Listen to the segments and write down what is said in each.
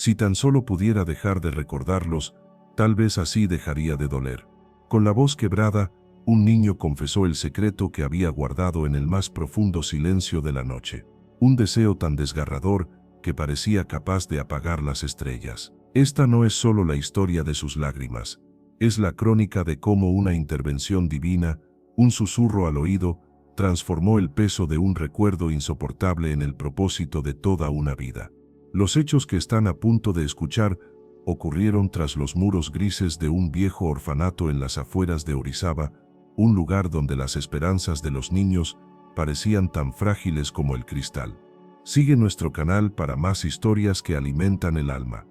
Si tan solo pudiera dejar de recordarlos, tal vez así dejaría de doler. Con la voz quebrada, un niño confesó el secreto que había guardado en el más profundo silencio de la noche. Un deseo tan desgarrador que parecía capaz de apagar las estrellas. Esta no es solo la historia de sus lágrimas. Es la crónica de cómo una intervención divina, un susurro al oído, transformó el peso de un recuerdo insoportable en el propósito de toda una vida. Los hechos que están a punto de escuchar ocurrieron tras los muros grises de un viejo orfanato en las afueras de Orizaba, un lugar donde las esperanzas de los niños parecían tan frágiles como el cristal. Sigue nuestro canal para más historias que alimentan el alma.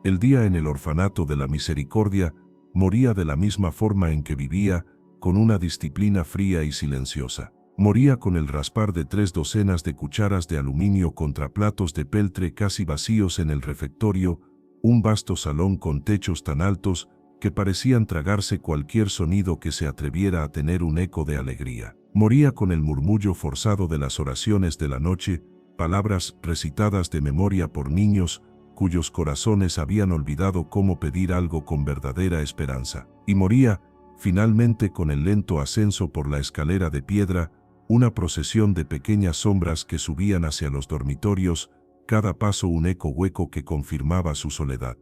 El día en el orfanato de la Misericordia moría de la misma forma en que vivía, con una disciplina fría y silenciosa. Moría con el raspar de 3 docenas de cucharas de aluminio contra platos de peltre casi vacíos en el refectorio, un vasto salón con techos tan altos que parecían tragarse cualquier sonido que se atreviera a tener un eco de alegría. Moría con el murmullo forzado de las oraciones de la noche, palabras recitadas de memoria por niños cuyos corazones habían olvidado cómo pedir algo con verdadera esperanza. Y moría, finalmente, con el lento ascenso por la escalera de piedra, una procesión de pequeñas sombras que subían hacia los dormitorios, cada paso un eco hueco que confirmaba su soledad.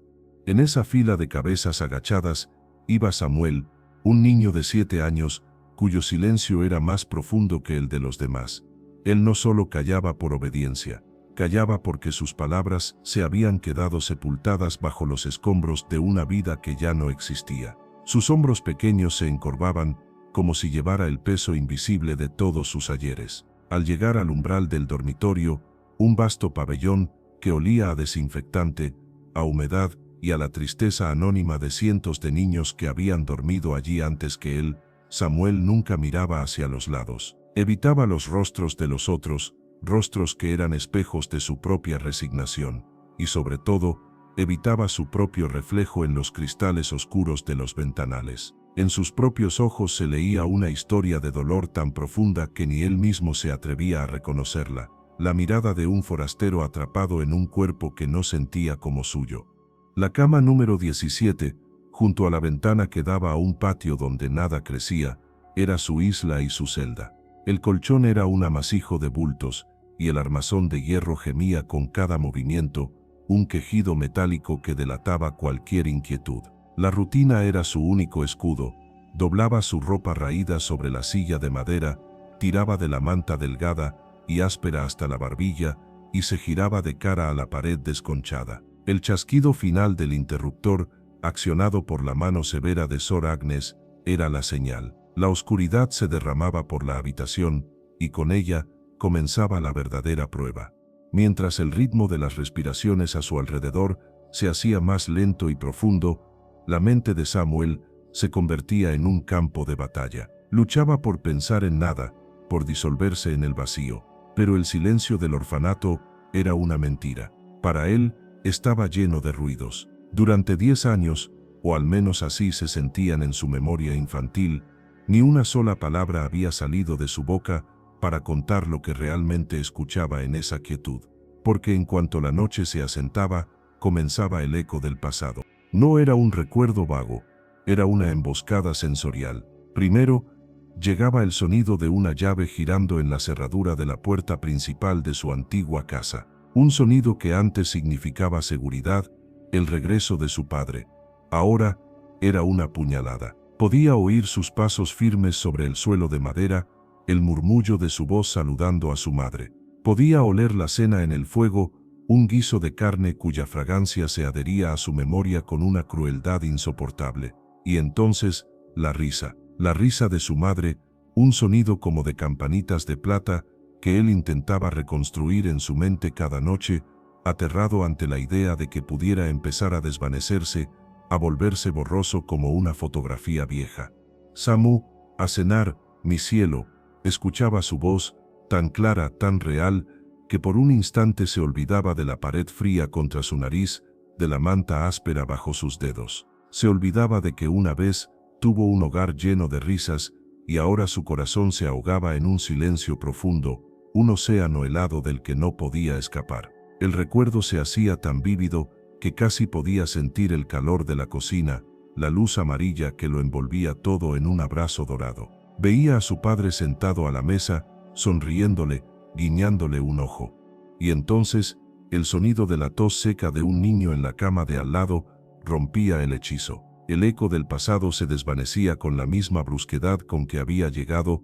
En esa fila de cabezas agachadas iba Samuel, un niño de 7 años, cuyo silencio era más profundo que el de los demás. Él no solo callaba por obediencia, callaba porque sus palabras se habían quedado sepultadas bajo los escombros de una vida que ya no existía. Sus hombros pequeños se encorvaban, como si llevara el peso invisible de todos sus ayeres. Al llegar al umbral del dormitorio, un vasto pabellón que olía a desinfectante, a humedad y a la tristeza anónima de cientos de niños que habían dormido allí antes que él, Samuel nunca miraba hacia los lados. Evitaba los rostros de los otros, rostros que eran espejos de su propia resignación, y sobre todo, evitaba su propio reflejo en los cristales oscuros de los ventanales. En sus propios ojos se leía una historia de dolor tan profunda que ni él mismo se atrevía a reconocerla, la mirada de un forastero atrapado en un cuerpo que no sentía como suyo. La cama número 17, junto a la ventana que daba a un patio donde nada crecía, era su isla y su celda. El colchón era un amasijo de bultos, y el armazón de hierro gemía con cada movimiento, un quejido metálico que delataba cualquier inquietud. La rutina era su único escudo. Doblaba su ropa raída sobre la silla de madera, tiraba de la manta delgada y áspera hasta la barbilla, y se giraba de cara a la pared desconchada. El chasquido final del interruptor, accionado por la mano severa de Sor Agnes, era la señal. La oscuridad se derramaba por la habitación, y con ella comenzaba la verdadera prueba. Mientras el ritmo de las respiraciones a su alrededor se hacía más lento y profundo, la mente de Samuel se convertía en un campo de batalla. Luchaba por pensar en nada, por disolverse en el vacío. Pero el silencio del orfanato era una mentira. Para él, estaba lleno de ruidos. Durante 10 años, o al menos así se sentían en su memoria infantil, ni una sola palabra había salido de su boca para contar lo que realmente escuchaba en esa quietud. Porque en cuanto la noche se asentaba, comenzaba el eco del pasado. No era un recuerdo vago, era una emboscada sensorial. Primero, llegaba el sonido de una llave girando en la cerradura de la puerta principal de su antigua casa. Un sonido que antes significaba seguridad, el regreso de su padre. Ahora, era una puñalada. Podía oír sus pasos firmes sobre el suelo de madera, el murmullo de su voz saludando a su madre. Podía oler la cena en el fuego, un guiso de carne cuya fragancia se adhería a su memoria con una crueldad insoportable. Y entonces, la risa de su madre, un sonido como de campanitas de plata que él intentaba reconstruir en su mente cada noche, aterrado ante la idea de que pudiera empezar a desvanecerse, a volverse borroso como una fotografía vieja. Samu, a cenar, mi cielo, escuchaba su voz, tan clara, tan real, que por un instante se olvidaba de la pared fría contra su nariz, de la manta áspera bajo sus dedos. Se olvidaba de que una vez tuvo un hogar lleno de risas, y ahora su corazón se ahogaba en un silencio profundo, un océano helado del que no podía escapar. El recuerdo se hacía tan vívido que casi podía sentir el calor de la cocina, la luz amarilla que lo envolvía todo en un abrazo dorado. Veía a su padre sentado a la mesa, sonriéndole, guiñándole un ojo. Y entonces, el sonido de la tos seca de un niño en la cama de al lado rompía el hechizo. El eco del pasado se desvanecía con la misma brusquedad con que había llegado,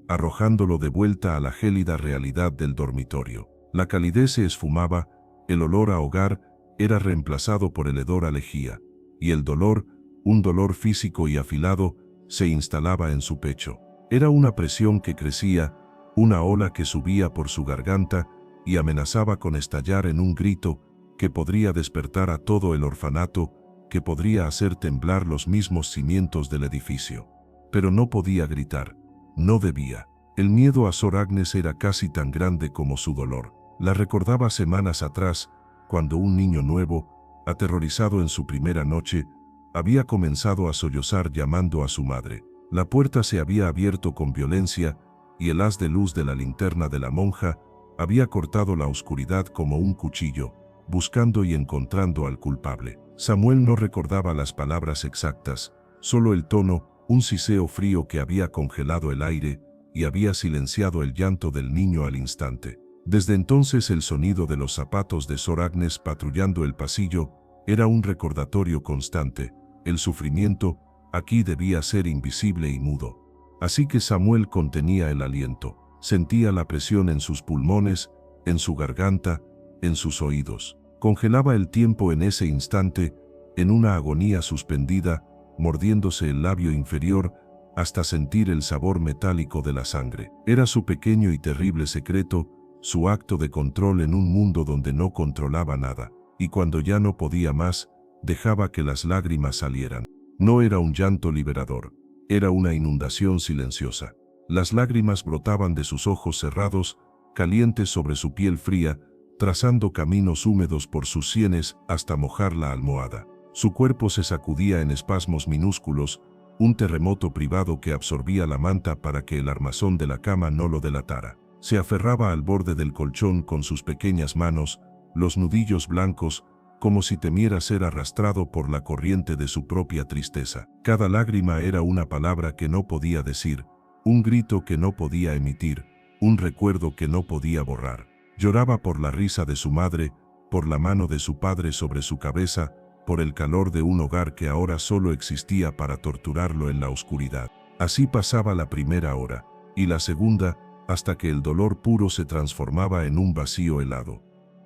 arrojándolo de vuelta a la gélida realidad del dormitorio. La calidez se esfumaba, el olor a hogar era reemplazado por el hedor a lejía, y el dolor, un dolor físico y afilado, se instalaba en su pecho. Era una presión que crecía, una ola que subía por su garganta y amenazaba con estallar en un grito que podría despertar a todo el orfanato, que podría hacer temblar los mismos cimientos del edificio. Pero no podía gritar, no debía. El miedo a Sor Agnes era casi tan grande como su dolor. La recordaba semanas atrás, cuando un niño nuevo, aterrorizado en su primera noche, había comenzado a sollozar llamando a su madre. La puerta se había abierto con violencia y el haz de luz de la linterna de la monja había cortado la oscuridad como un cuchillo, buscando y encontrando al culpable. Samuel no recordaba las palabras exactas, solo el tono, un siseo frío que había congelado el aire y había silenciado el llanto del niño al instante. Desde entonces el sonido de los zapatos de Sor Agnes patrullando el pasillo era un recordatorio constante. El sufrimiento aquí debía ser invisible y mudo. Así que Samuel contenía el aliento. Sentía la presión en sus pulmones, en su garganta, en sus oídos. Congelaba el tiempo en ese instante, en una agonía suspendida, mordiéndose el labio inferior hasta sentir el sabor metálico de la sangre. Era su pequeño y terrible secreto, su acto de control en un mundo donde no controlaba nada. Y cuando ya no podía más, dejaba que las lágrimas salieran. No era un llanto liberador, era una inundación silenciosa. Las lágrimas brotaban de sus ojos cerrados, calientes sobre su piel fría, trazando caminos húmedos por sus sienes hasta mojar la almohada. Su cuerpo se sacudía en espasmos minúsculos, un terremoto privado que absorbía la manta para que el armazón de la cama no lo delatara. Se aferraba al borde del colchón con sus pequeñas manos, los nudillos blancos, como si temiera ser arrastrado por la corriente de su propia tristeza. Cada lágrima era una palabra que no podía decir, un grito que no podía emitir, un recuerdo que no podía borrar. Lloraba por la risa de su madre, por la mano de su padre sobre su cabeza, por el calor de un hogar que ahora solo existía para torturarlo en la oscuridad. Así pasaba la primera hora, y la segunda, hasta que el dolor puro se transformaba en un vacío helado.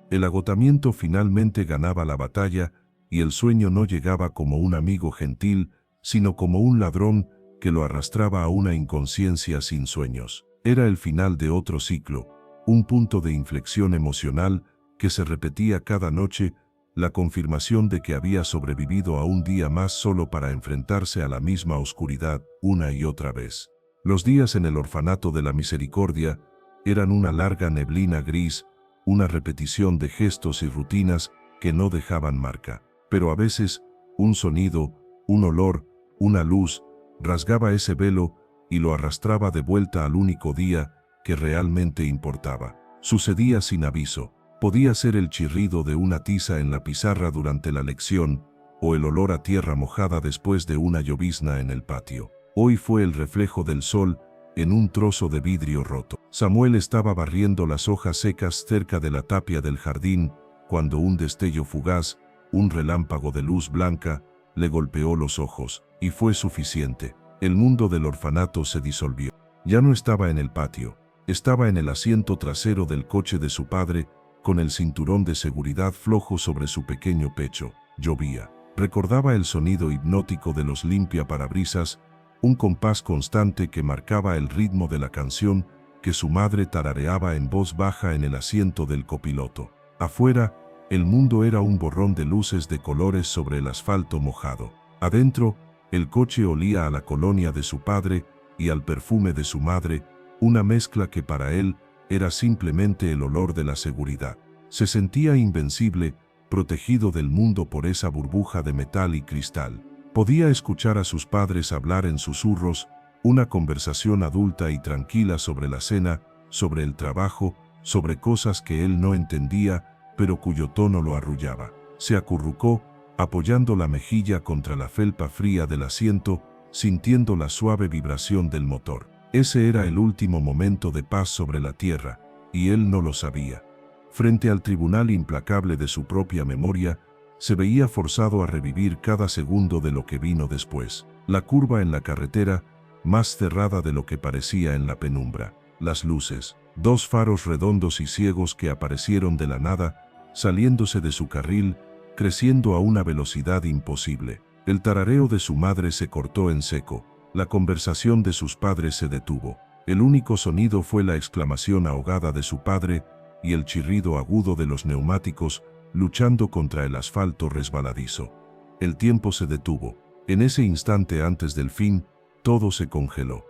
El agotamiento finalmente ganaba la batalla, y el sueño no llegaba como un amigo gentil, sino como un ladrón que lo arrastraba a una inconsciencia sin sueños. Era el final de otro ciclo, un punto de inflexión emocional que se repetía cada noche, la confirmación de que había sobrevivido a un día más solo para enfrentarse a la misma oscuridad una y otra vez. Los días en el orfanato de la misericordia eran una larga neblina gris, una repetición de gestos y rutinas que no dejaban marca. Pero a veces, un sonido, un olor, una luz, rasgaba ese velo y lo arrastraba de vuelta al único día que realmente importaba. Sucedía sin aviso. Podía ser el chirrido de una tiza en la pizarra durante la lección, o el olor a tierra mojada después de una llovizna en el patio. Hoy fue el reflejo del sol en un trozo de vidrio roto. Samuel estaba barriendo las hojas secas cerca de la tapia del jardín, cuando un destello fugaz, un relámpago de luz blanca, le golpeó los ojos, y fue suficiente. El mundo del orfanato se disolvió. Ya no estaba en el patio, estaba en el asiento trasero del coche de su padre, con el cinturón de seguridad flojo sobre su pequeño pecho. Llovía. Recordaba el sonido hipnótico de los limpiaparabrisas, un compás constante que marcaba el ritmo de la canción que su madre tarareaba en voz baja en el asiento del copiloto. Afuera, el mundo era un borrón de luces de colores sobre el asfalto mojado. Adentro, el coche olía a la colonia de su padre y al perfume de su madre, una mezcla que para él era simplemente el olor de la seguridad. Se sentía invencible, protegido del mundo por esa burbuja de metal y cristal. Podía escuchar a sus padres hablar en susurros, una conversación adulta y tranquila sobre la cena, sobre el trabajo, sobre cosas que él no entendía, pero cuyo tono lo arrullaba. Se acurrucó, apoyando la mejilla contra la felpa fría del asiento, sintiendo la suave vibración del motor. Ese era el último momento de paz sobre la tierra, y él no lo sabía. Frente al tribunal implacable de su propia memoria, se veía forzado a revivir cada segundo de lo que vino después. La curva en la carretera, más cerrada de lo que parecía en la penumbra. Las luces, dos faros redondos y ciegos que aparecieron de la nada, saliéndose de su carril, creciendo a una velocidad imposible. El tarareo de su madre se cortó en seco. La conversación de sus padres se detuvo. El único sonido fue la exclamación ahogada de su padre y el chirrido agudo de los neumáticos luchando contra el asfalto resbaladizo. El tiempo se detuvo. En ese instante antes del fin, todo se congeló.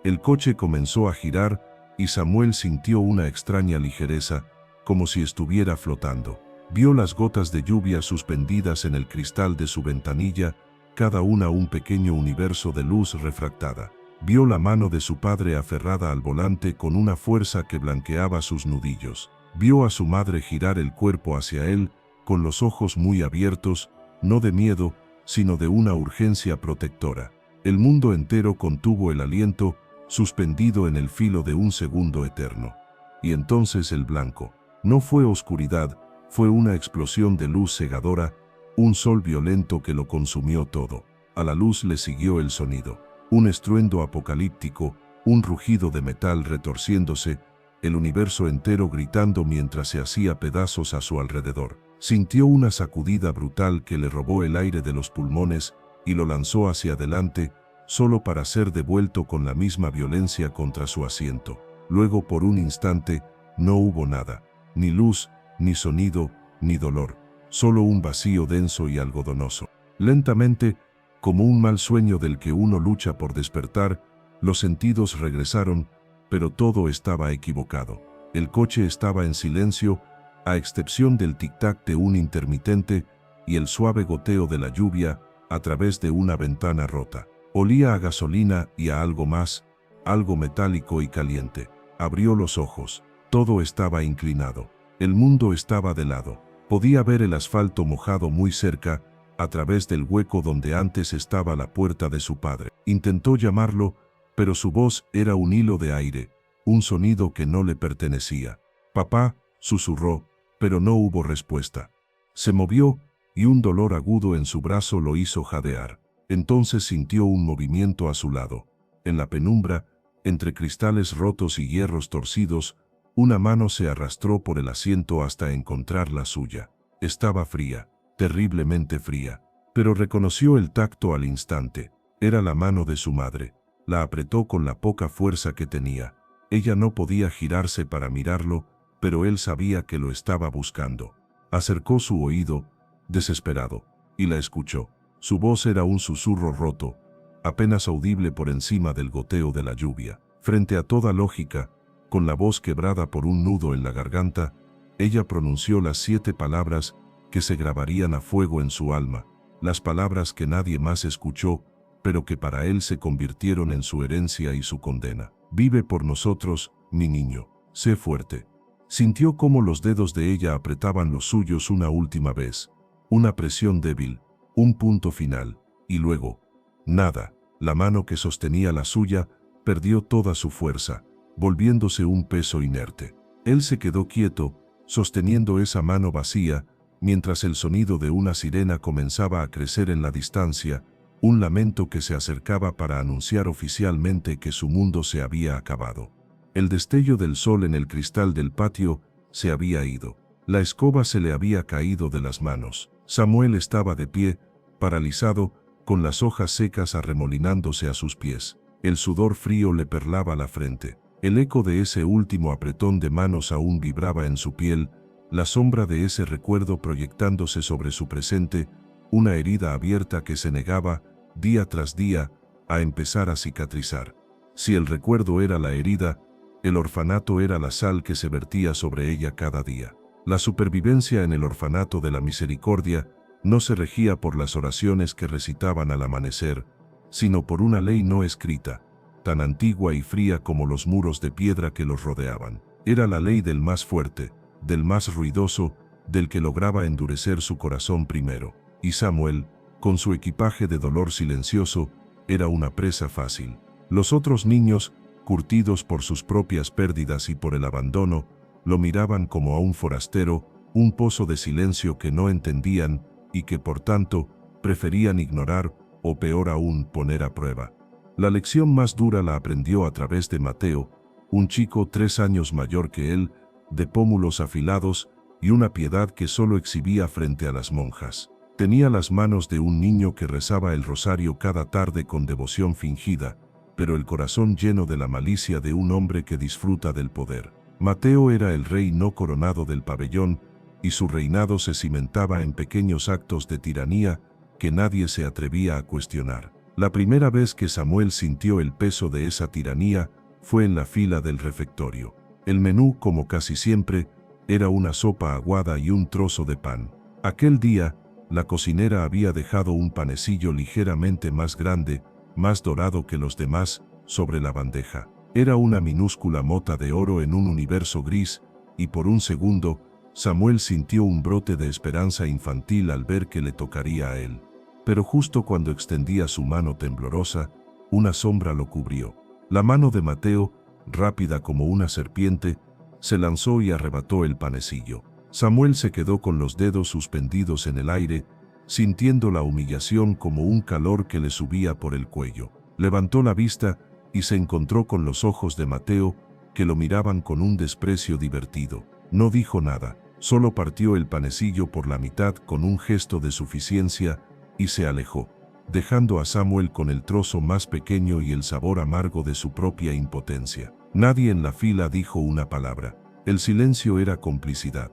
El coche comenzó a girar y Samuel sintió una extraña ligereza, como si estuviera flotando. Vio las gotas de lluvia suspendidas en el cristal de su ventanilla, cada una un pequeño universo de luz refractada. Vio la mano de su padre aferrada al volante con una fuerza que blanqueaba sus nudillos. Vio a su madre girar el cuerpo hacia él, con los ojos muy abiertos, no de miedo, sino de una urgencia protectora. El mundo entero contuvo el aliento, suspendido en el filo de un segundo eterno. Y entonces el blanco. No fue oscuridad, fue una explosión de luz cegadora, un sol violento que lo consumió todo. A la luz le siguió el sonido. Un estruendo apocalíptico, un rugido de metal retorciéndose, el universo entero gritando mientras se hacía pedazos a su alrededor. Sintió una sacudida brutal que le robó el aire de los pulmones y lo lanzó hacia adelante, solo para ser devuelto con la misma violencia contra su asiento. Luego, por un instante, no hubo nada, ni luz, ni sonido, ni dolor, solo un vacío denso y algodonoso. Lentamente, como un mal sueño del que uno lucha por despertar, los sentidos regresaron, pero todo estaba equivocado. El coche estaba en silencio, a excepción del tic-tac de un intermitente y el suave goteo de la lluvia a través de una ventana rota. Olía a gasolina y a algo más, algo metálico y caliente. Abrió los ojos. Todo estaba inclinado. El mundo estaba de lado. Podía ver el asfalto mojado muy cerca, a través del hueco donde antes estaba la puerta de su padre. Intentó llamarlo, pero su voz era un hilo de aire, un sonido que no le pertenecía. «Papá», susurró, pero no hubo respuesta. Se movió, y un dolor agudo en su brazo lo hizo jadear. Entonces sintió un movimiento a su lado. En la penumbra, entre cristales rotos y hierros torcidos, una mano se arrastró por el asiento hasta encontrar la suya. Estaba fría, terriblemente fría, pero reconoció el tacto al instante. Era la mano de su madre. La apretó con la poca fuerza que tenía. Ella no podía girarse para mirarlo, pero él sabía que lo estaba buscando. Acercó su oído, desesperado, y la escuchó. Su voz era un susurro roto, apenas audible por encima del goteo de la lluvia. Frente a toda lógica, con la voz quebrada por un nudo en la garganta, ella pronunció las 7 palabras que se grabarían a fuego en su alma, las palabras que nadie más escuchó, pero que para él se convirtieron en su herencia y su condena. «Vive por nosotros, mi niño, sé fuerte». Sintió cómo los dedos de ella apretaban los suyos una última vez, una presión débil, un punto final, y luego, nada. La mano que sostenía la suya perdió toda su fuerza, volviéndose un peso inerte. Él se quedó quieto, sosteniendo esa mano vacía, mientras el sonido de una sirena comenzaba a crecer en la distancia, un lamento que se acercaba para anunciar oficialmente que su mundo se había acabado. El destello del sol en el cristal del patio se había ido. La escoba se le había caído de las manos. Samuel estaba de pie, paralizado, con las hojas secas arremolinándose a sus pies. El sudor frío le perlaba la frente. El eco de ese último apretón de manos aún vibraba en su piel, la sombra de ese recuerdo proyectándose sobre su presente, una herida abierta que se negaba, día tras día, a empezar a cicatrizar. Si el recuerdo era la herida, el orfanato era la sal que se vertía sobre ella cada día. La supervivencia en el orfanato de la misericordia no se regía por las oraciones que recitaban al amanecer, sino por una ley no escrita, tan antigua y fría como los muros de piedra que los rodeaban. Era la ley del más fuerte, del más ruidoso, del que lograba endurecer su corazón primero. Y Samuel, con su equipaje de dolor silencioso, era una presa fácil. Los otros niños, curtidos por sus propias pérdidas y por el abandono, lo miraban como a un forastero, un pozo de silencio que no entendían y que, por tanto, preferían ignorar o, peor aún, poner a prueba. La lección más dura la aprendió a través de Mateo, un chico 3 años mayor que él, de pómulos afilados y una piedad que solo exhibía frente a las monjas. Tenía las manos de un niño que rezaba el rosario cada tarde con devoción fingida, pero el corazón lleno de la malicia de un hombre que disfruta del poder. Mateo era el rey no coronado del pabellón, y su reinado se cimentaba en pequeños actos de tiranía que nadie se atrevía a cuestionar. La primera vez que Samuel sintió el peso de esa tiranía fue en la fila del refectorio. El menú, como casi siempre, era una sopa aguada y un trozo de pan. Aquel día, la cocinera había dejado un panecillo ligeramente más grande, más dorado que los demás, sobre la bandeja. Era una minúscula mota de oro en un universo gris, y por un segundo, Samuel sintió un brote de esperanza infantil al ver que le tocaría a él. Pero justo cuando extendía su mano temblorosa, una sombra lo cubrió. La mano de Mateo, rápida como una serpiente, se lanzó y arrebató el panecillo. Samuel se quedó con los dedos suspendidos en el aire, sintiendo la humillación como un calor que le subía por el cuello. Levantó la vista y se encontró con los ojos de Mateo, que lo miraban con un desprecio divertido. No dijo nada, solo partió el panecillo por la mitad con un gesto de suficiencia y se alejó, dejando a Samuel con el trozo más pequeño y el sabor amargo de su propia impotencia. Nadie en la fila dijo una palabra. El silencio era complicidad.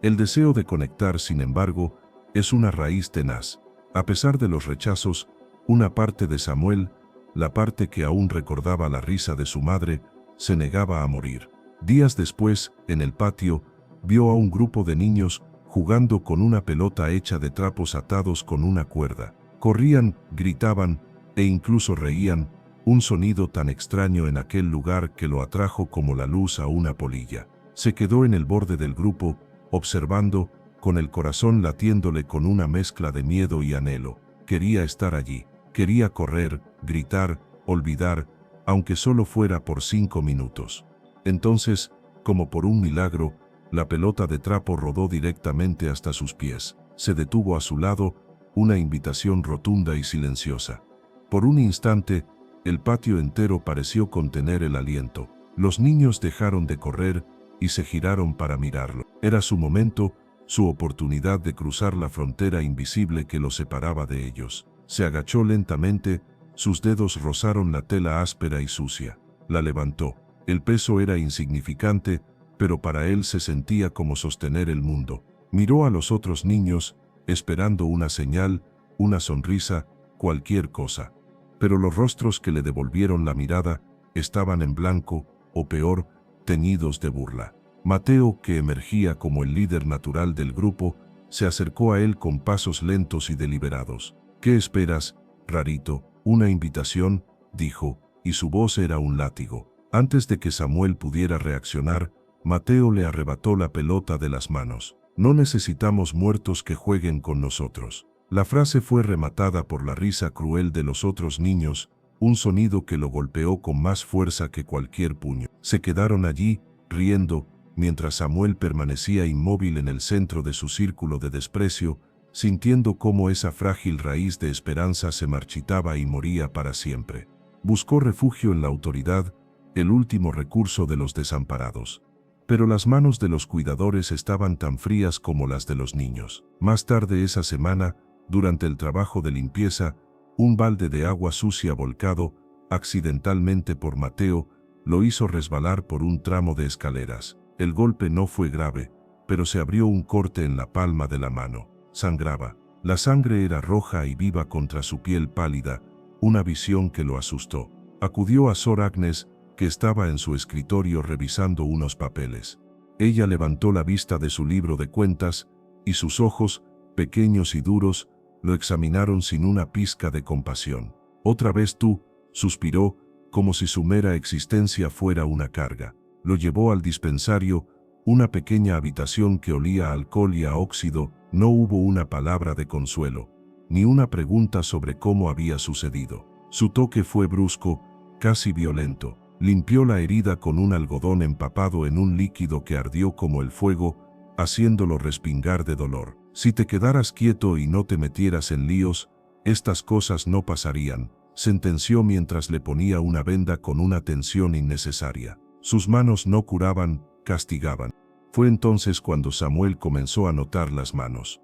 El deseo de conectar, sin embargo, es una raíz tenaz. A pesar de los rechazos, una parte de Samuel, la parte que aún recordaba la risa de su madre, se negaba a morir. Días después, en el patio, vio a un grupo de niños jugando con una pelota hecha de trapos atados con una cuerda. Corrían, gritaban e incluso reían, un sonido tan extraño en aquel lugar que lo atrajo como la luz a una polilla. Se quedó en el borde del grupo, observando, con el corazón latiéndole con una mezcla de miedo y anhelo. Quería estar allí, quería correr, gritar, olvidar, aunque solo fuera por 5 minutos. Entonces, como por un milagro, la pelota de trapo rodó directamente hasta sus pies. Se detuvo a su lado, una invitación rotunda y silenciosa. Por un instante, el patio entero pareció contener el aliento. Los niños dejaron de correr y se giraron para mirarlo. Era su momento, su oportunidad de cruzar la frontera invisible que los separaba de ellos. Se agachó lentamente, sus dedos rozaron la tela áspera y sucia. La levantó. El peso era insignificante, pero para él se sentía como sostener el mundo. Miró a los otros niños, esperando una señal, una sonrisa, cualquier cosa. Pero los rostros que le devolvieron la mirada estaban en blanco, o peor, teñidos de burla. Mateo, que emergía como el líder natural del grupo, se acercó a él con pasos lentos y deliberados. «¿Qué esperas, rarito? ¿Una invitación?», dijo, y su voz era un látigo. Antes de que Samuel pudiera reaccionar, Mateo le arrebató la pelota de las manos. «No necesitamos muertos que jueguen con nosotros». La frase fue rematada por la risa cruel de los otros niños, un sonido que lo golpeó con más fuerza que cualquier puño. Se quedaron allí, riendo, mientras Samuel permanecía inmóvil en el centro de su círculo de desprecio, sintiendo cómo esa frágil raíz de esperanza se marchitaba y moría para siempre. Buscó refugio en la autoridad, el último recurso de los desamparados. Pero las manos de los cuidadores estaban tan frías como las de los niños. Más tarde esa semana, durante el trabajo de limpieza, un balde de agua sucia volcado, accidentalmente por Mateo, lo hizo resbalar por un tramo de escaleras. El golpe no fue grave, pero se abrió un corte en la palma de la mano. Sangraba. La sangre era roja y viva contra su piel pálida, una visión que lo asustó. Acudió a Sor Agnes, que estaba en su escritorio revisando unos papeles. Ella levantó la vista de su libro de cuentas, y sus ojos, pequeños y duros, lo examinaron sin una pizca de compasión. «Otra vez tú», suspiró, como si su mera existencia fuera una carga. Lo llevó al dispensario, una pequeña habitación que olía a alcohol y a óxido. No hubo una palabra de consuelo, ni una pregunta sobre cómo había sucedido. Su toque fue brusco, casi violento. Limpió la herida con un algodón empapado en un líquido que ardió como el fuego, haciéndolo respingar de dolor. Si te quedaras quieto y no te metieras en líos, estas cosas no pasarían, sentenció mientras le ponía una venda con una tensión innecesaria. Sus manos no curaban, castigaban. Fue entonces cuando Samuel comenzó a notar las manos.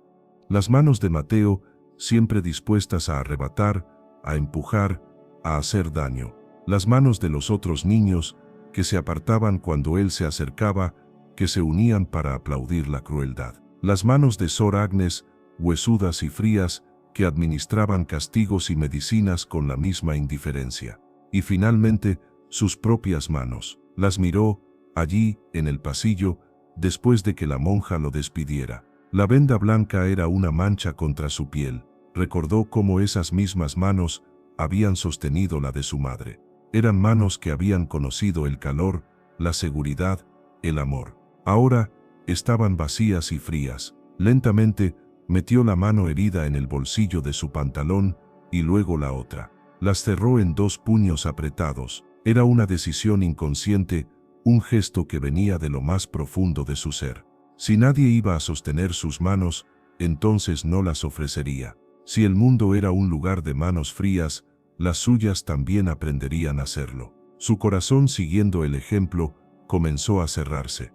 Las manos de Mateo, siempre dispuestas a arrebatar, a empujar, a hacer daño. Las manos de los otros niños, que se apartaban cuando él se acercaba, que se unían para aplaudir la crueldad. Las manos de Sor Agnes, huesudas y frías, que administraban castigos y medicinas con la misma indiferencia. Y finalmente, sus propias manos. Las miró, allí, en el pasillo, después de que la monja lo despidiera. La venda blanca era una mancha contra su piel. Recordó cómo esas mismas manos habían sostenido la de su madre. Eran manos que habían conocido el calor, la seguridad, el amor. Ahora, estaban vacías y frías. Lentamente, metió la mano herida en el bolsillo de su pantalón y luego la otra. Las cerró en dos puños apretados. Era una decisión inconsciente, un gesto que venía de lo más profundo de su ser. Si nadie iba a sostener sus manos, entonces no las ofrecería. Si el mundo era un lugar de manos frías, las suyas también aprenderían a hacerlo. Su corazón, siguiendo el ejemplo, comenzó a cerrarse.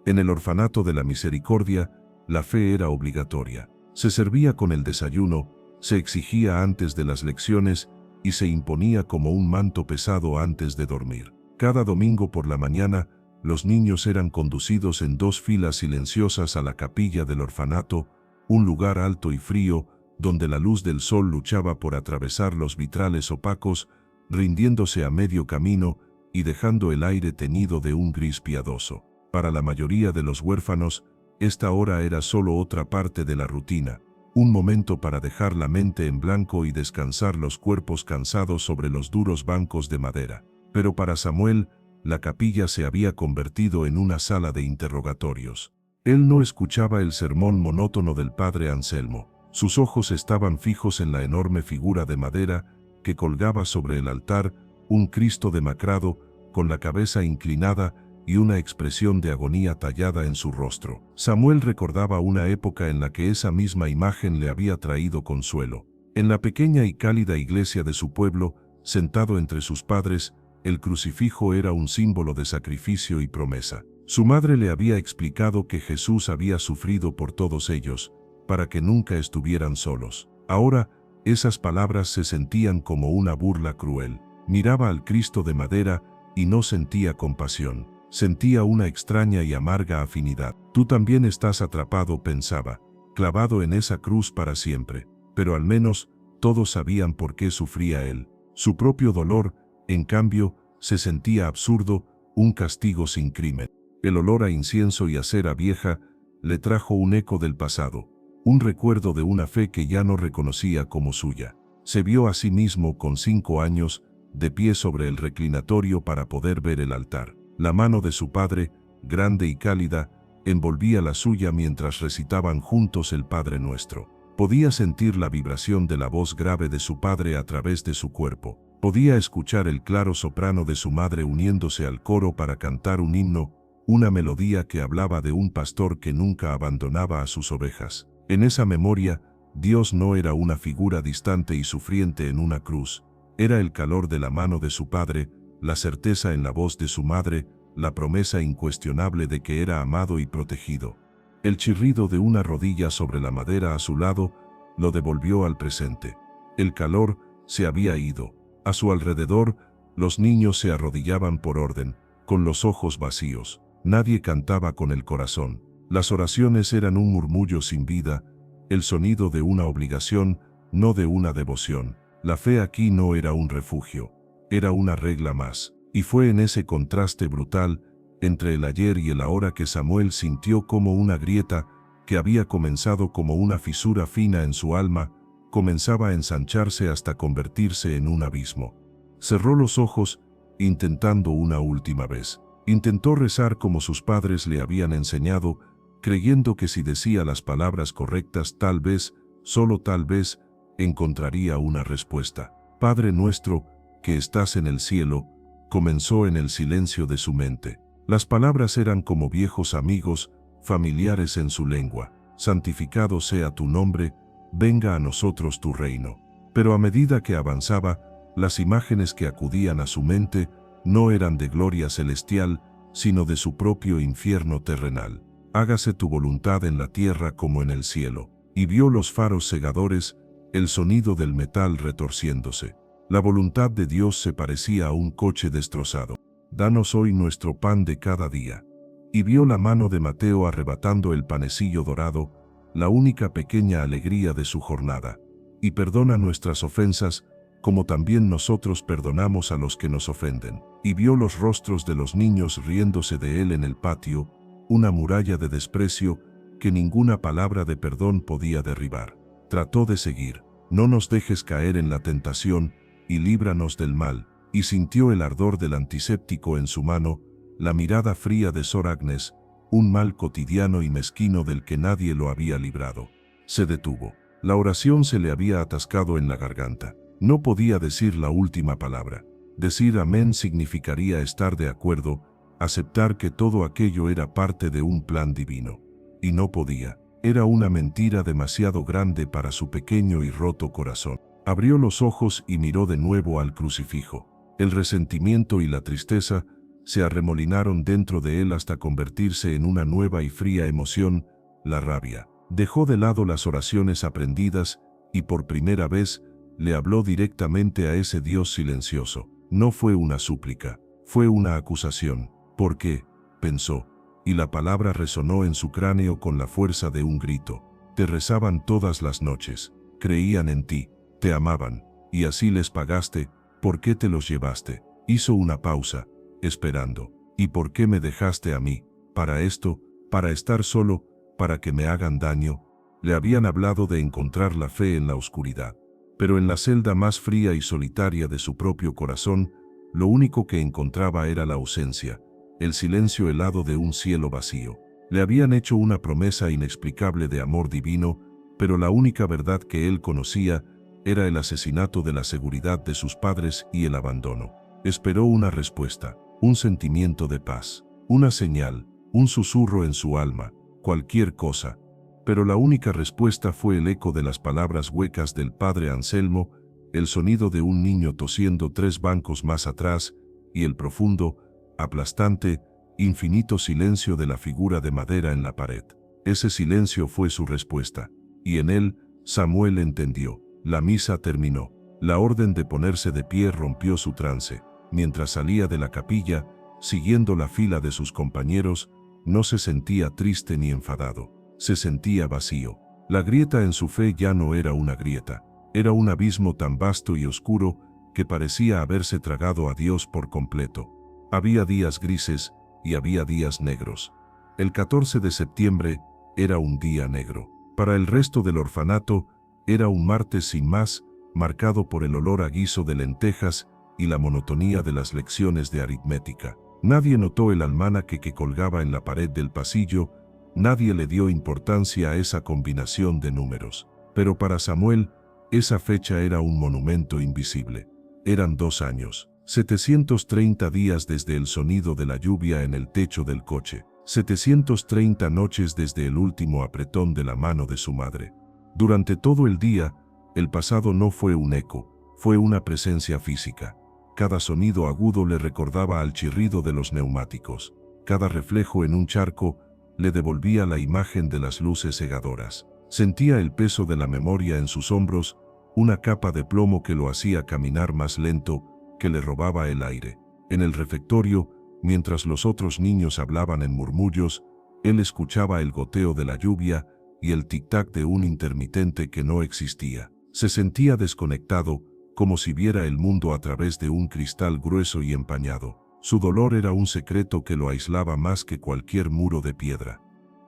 En el orfanato de la misericordia, la fe era obligatoria. Se servía con el desayuno, se exigía antes de las lecciones y se imponía como un manto pesado antes de dormir. Cada domingo por la mañana, los niños eran conducidos en dos filas silenciosas a la capilla del orfanato, un lugar alto y frío, donde la luz del sol luchaba por atravesar los vitrales opacos, rindiéndose a medio camino y dejando el aire teñido de un gris piadoso. Para la mayoría de los huérfanos, esta hora era solo otra parte de la rutina, un momento para dejar la mente en blanco y descansar los cuerpos cansados sobre los duros bancos de madera. Pero para Samuel, la capilla se había convertido en una sala de interrogatorios. Él no escuchaba el sermón monótono del padre Anselmo. Sus ojos estaban fijos en la enorme figura de madera que colgaba sobre el altar, un Cristo demacrado, con la cabeza inclinada y una expresión de agonía tallada en su rostro. Samuel recordaba una época en la que esa misma imagen le había traído consuelo. En la pequeña y cálida iglesia de su pueblo, sentado entre sus padres, el crucifijo era un símbolo de sacrificio y promesa. Su madre le había explicado que Jesús había sufrido por todos ellos, para que nunca estuvieran solos. Ahora, esas palabras se sentían como una burla cruel. Miraba al Cristo de madera y no sentía compasión. Sentía una extraña y amarga afinidad. Tú también estás atrapado, pensaba, clavado en esa cruz para siempre. Pero al menos, todos sabían por qué sufría él. Su propio dolor, en cambio, se sentía absurdo, un castigo sin crimen. El olor a incienso y a cera vieja le trajo un eco del pasado, un recuerdo de una fe que ya no reconocía como suya. Se vio a sí mismo con 5 años, de pie sobre el reclinatorio para poder ver el altar. La mano de su padre, grande y cálida, envolvía la suya mientras recitaban juntos el Padre Nuestro. Podía sentir la vibración de la voz grave de su padre a través de su cuerpo. Podía escuchar el claro soprano de su madre uniéndose al coro para cantar un himno, una melodía que hablaba de un pastor que nunca abandonaba a sus ovejas. En esa memoria, Dios no era una figura distante y sufriente en una cruz. Era el calor de la mano de su padre, la certeza en la voz de su madre, la promesa incuestionable de que era amado y protegido. El chirrido de una rodilla sobre la madera a su lado lo devolvió al presente. El calor se había ido. A su alrededor, los niños se arrodillaban por orden, con los ojos vacíos. Nadie cantaba con el corazón. Las oraciones eran un murmullo sin vida, el sonido de una obligación, no de una devoción. La fe aquí no era un refugio, era una regla más. Y fue en ese contraste brutal, entre el ayer y el ahora, que Samuel sintió como una grieta, que había comenzado como una fisura fina en su alma, comenzaba a ensancharse hasta convertirse en un abismo. Cerró los ojos, intentando una última vez. Intentó rezar como sus padres le habían enseñado, creyendo que si decía las palabras correctas tal vez, solo tal vez, encontraría una respuesta. Padre nuestro, que estás en el cielo, comenzó en el silencio de su mente. Las palabras eran como viejos amigos, familiares en su lengua. Santificado sea tu nombre, venga a nosotros tu reino. Pero a medida que avanzaba, las imágenes que acudían a su mente no eran de gloria celestial, sino de su propio infierno terrenal. Hágase tu voluntad en la tierra como en el cielo. Y vio los faros cegadores, el sonido del metal retorciéndose. La voluntad de Dios se parecía a un coche destrozado. Danos hoy nuestro pan de cada día. Y vio la mano de Mateo arrebatando el panecillo dorado, la única pequeña alegría de su jornada. Y perdona nuestras ofensas, como también nosotros perdonamos a los que nos ofenden. Y vio los rostros de los niños riéndose de él en el patio, una muralla de desprecio que ninguna palabra de perdón podía derribar. Trató de seguir. No nos dejes caer en la tentación, y líbranos del mal. Y sintió el ardor del antiséptico en su mano, la mirada fría de Sor Agnes, un mal cotidiano y mezquino del que nadie lo había librado. Se detuvo. La oración se le había atascado en la garganta. No podía decir la última palabra. Decir amén significaría estar de acuerdo, aceptar que todo aquello era parte de un plan divino. Y no podía. Era una mentira demasiado grande para su pequeño y roto corazón. Abrió los ojos y miró de nuevo al crucifijo. El resentimiento y la tristeza se arremolinaron dentro de él hasta convertirse en una nueva y fría emoción, la rabia. Dejó de lado las oraciones aprendidas y por primera vez le habló directamente a ese Dios silencioso. No fue una súplica, fue una acusación. ¿Por qué?, pensó, y la palabra resonó en su cráneo con la fuerza de un grito. Te rezaban todas las noches, creían en ti, te amaban, y así les pagaste. ¿Por qué te los llevaste? Hizo una pausa, esperando. ¿Y por qué me dejaste a mí? ¿Para esto? ¿Para estar solo? ¿Para que me hagan daño? Le habían hablado de encontrar la fe en la oscuridad. Pero en la celda más fría y solitaria de su propio corazón, lo único que encontraba era la ausencia, el silencio helado de un cielo vacío. Le habían hecho una promesa inexplicable de amor divino, pero la única verdad que él conocía era el asesinato de la seguridad de sus padres y el abandono. Esperó una respuesta, un sentimiento de paz, una señal, un susurro en su alma, cualquier cosa. Pero la única respuesta fue el eco de las palabras huecas del padre Anselmo, el sonido de un niño tosiendo 3 bancos más atrás, y el profundo, aplastante, infinito silencio de la figura de madera en la pared. Ese silencio fue su respuesta, y en él, Samuel entendió. La misa terminó. La orden de ponerse de pie rompió su trance. Mientras salía de la capilla, siguiendo la fila de sus compañeros, no se sentía triste ni enfadado. Se sentía vacío. La grieta en su fe ya no era una grieta. Era un abismo tan vasto y oscuro que parecía haberse tragado a Dios por completo. Había días grises y había días negros. El 14 de septiembre era un día negro. Para el resto del orfanato, era un martes sin más, marcado por el olor a guiso de lentejas y la monotonía de las lecciones de aritmética. Nadie notó el almanaque que colgaba en la pared del pasillo, nadie le dio importancia a esa combinación de números. Pero para Samuel, esa fecha era un monumento invisible. Eran 2 años, 730 días desde el sonido de la lluvia en el techo del coche, 730 noches desde el último apretón de la mano de su madre. Durante todo el día, el pasado no fue un eco, fue una presencia física. Cada sonido agudo le recordaba al chirrido de los neumáticos. Cada reflejo en un charco le devolvía la imagen de las luces cegadoras. Sentía el peso de la memoria en sus hombros, una capa de plomo que lo hacía caminar más lento, que le robaba el aire. En el refectorio, mientras los otros niños hablaban en murmullos, él escuchaba el goteo de la lluvia y el tic-tac de un intermitente que no existía. Se sentía desconectado, como si viera el mundo a través de un cristal grueso y empañado. Su dolor era un secreto que lo aislaba más que cualquier muro de piedra.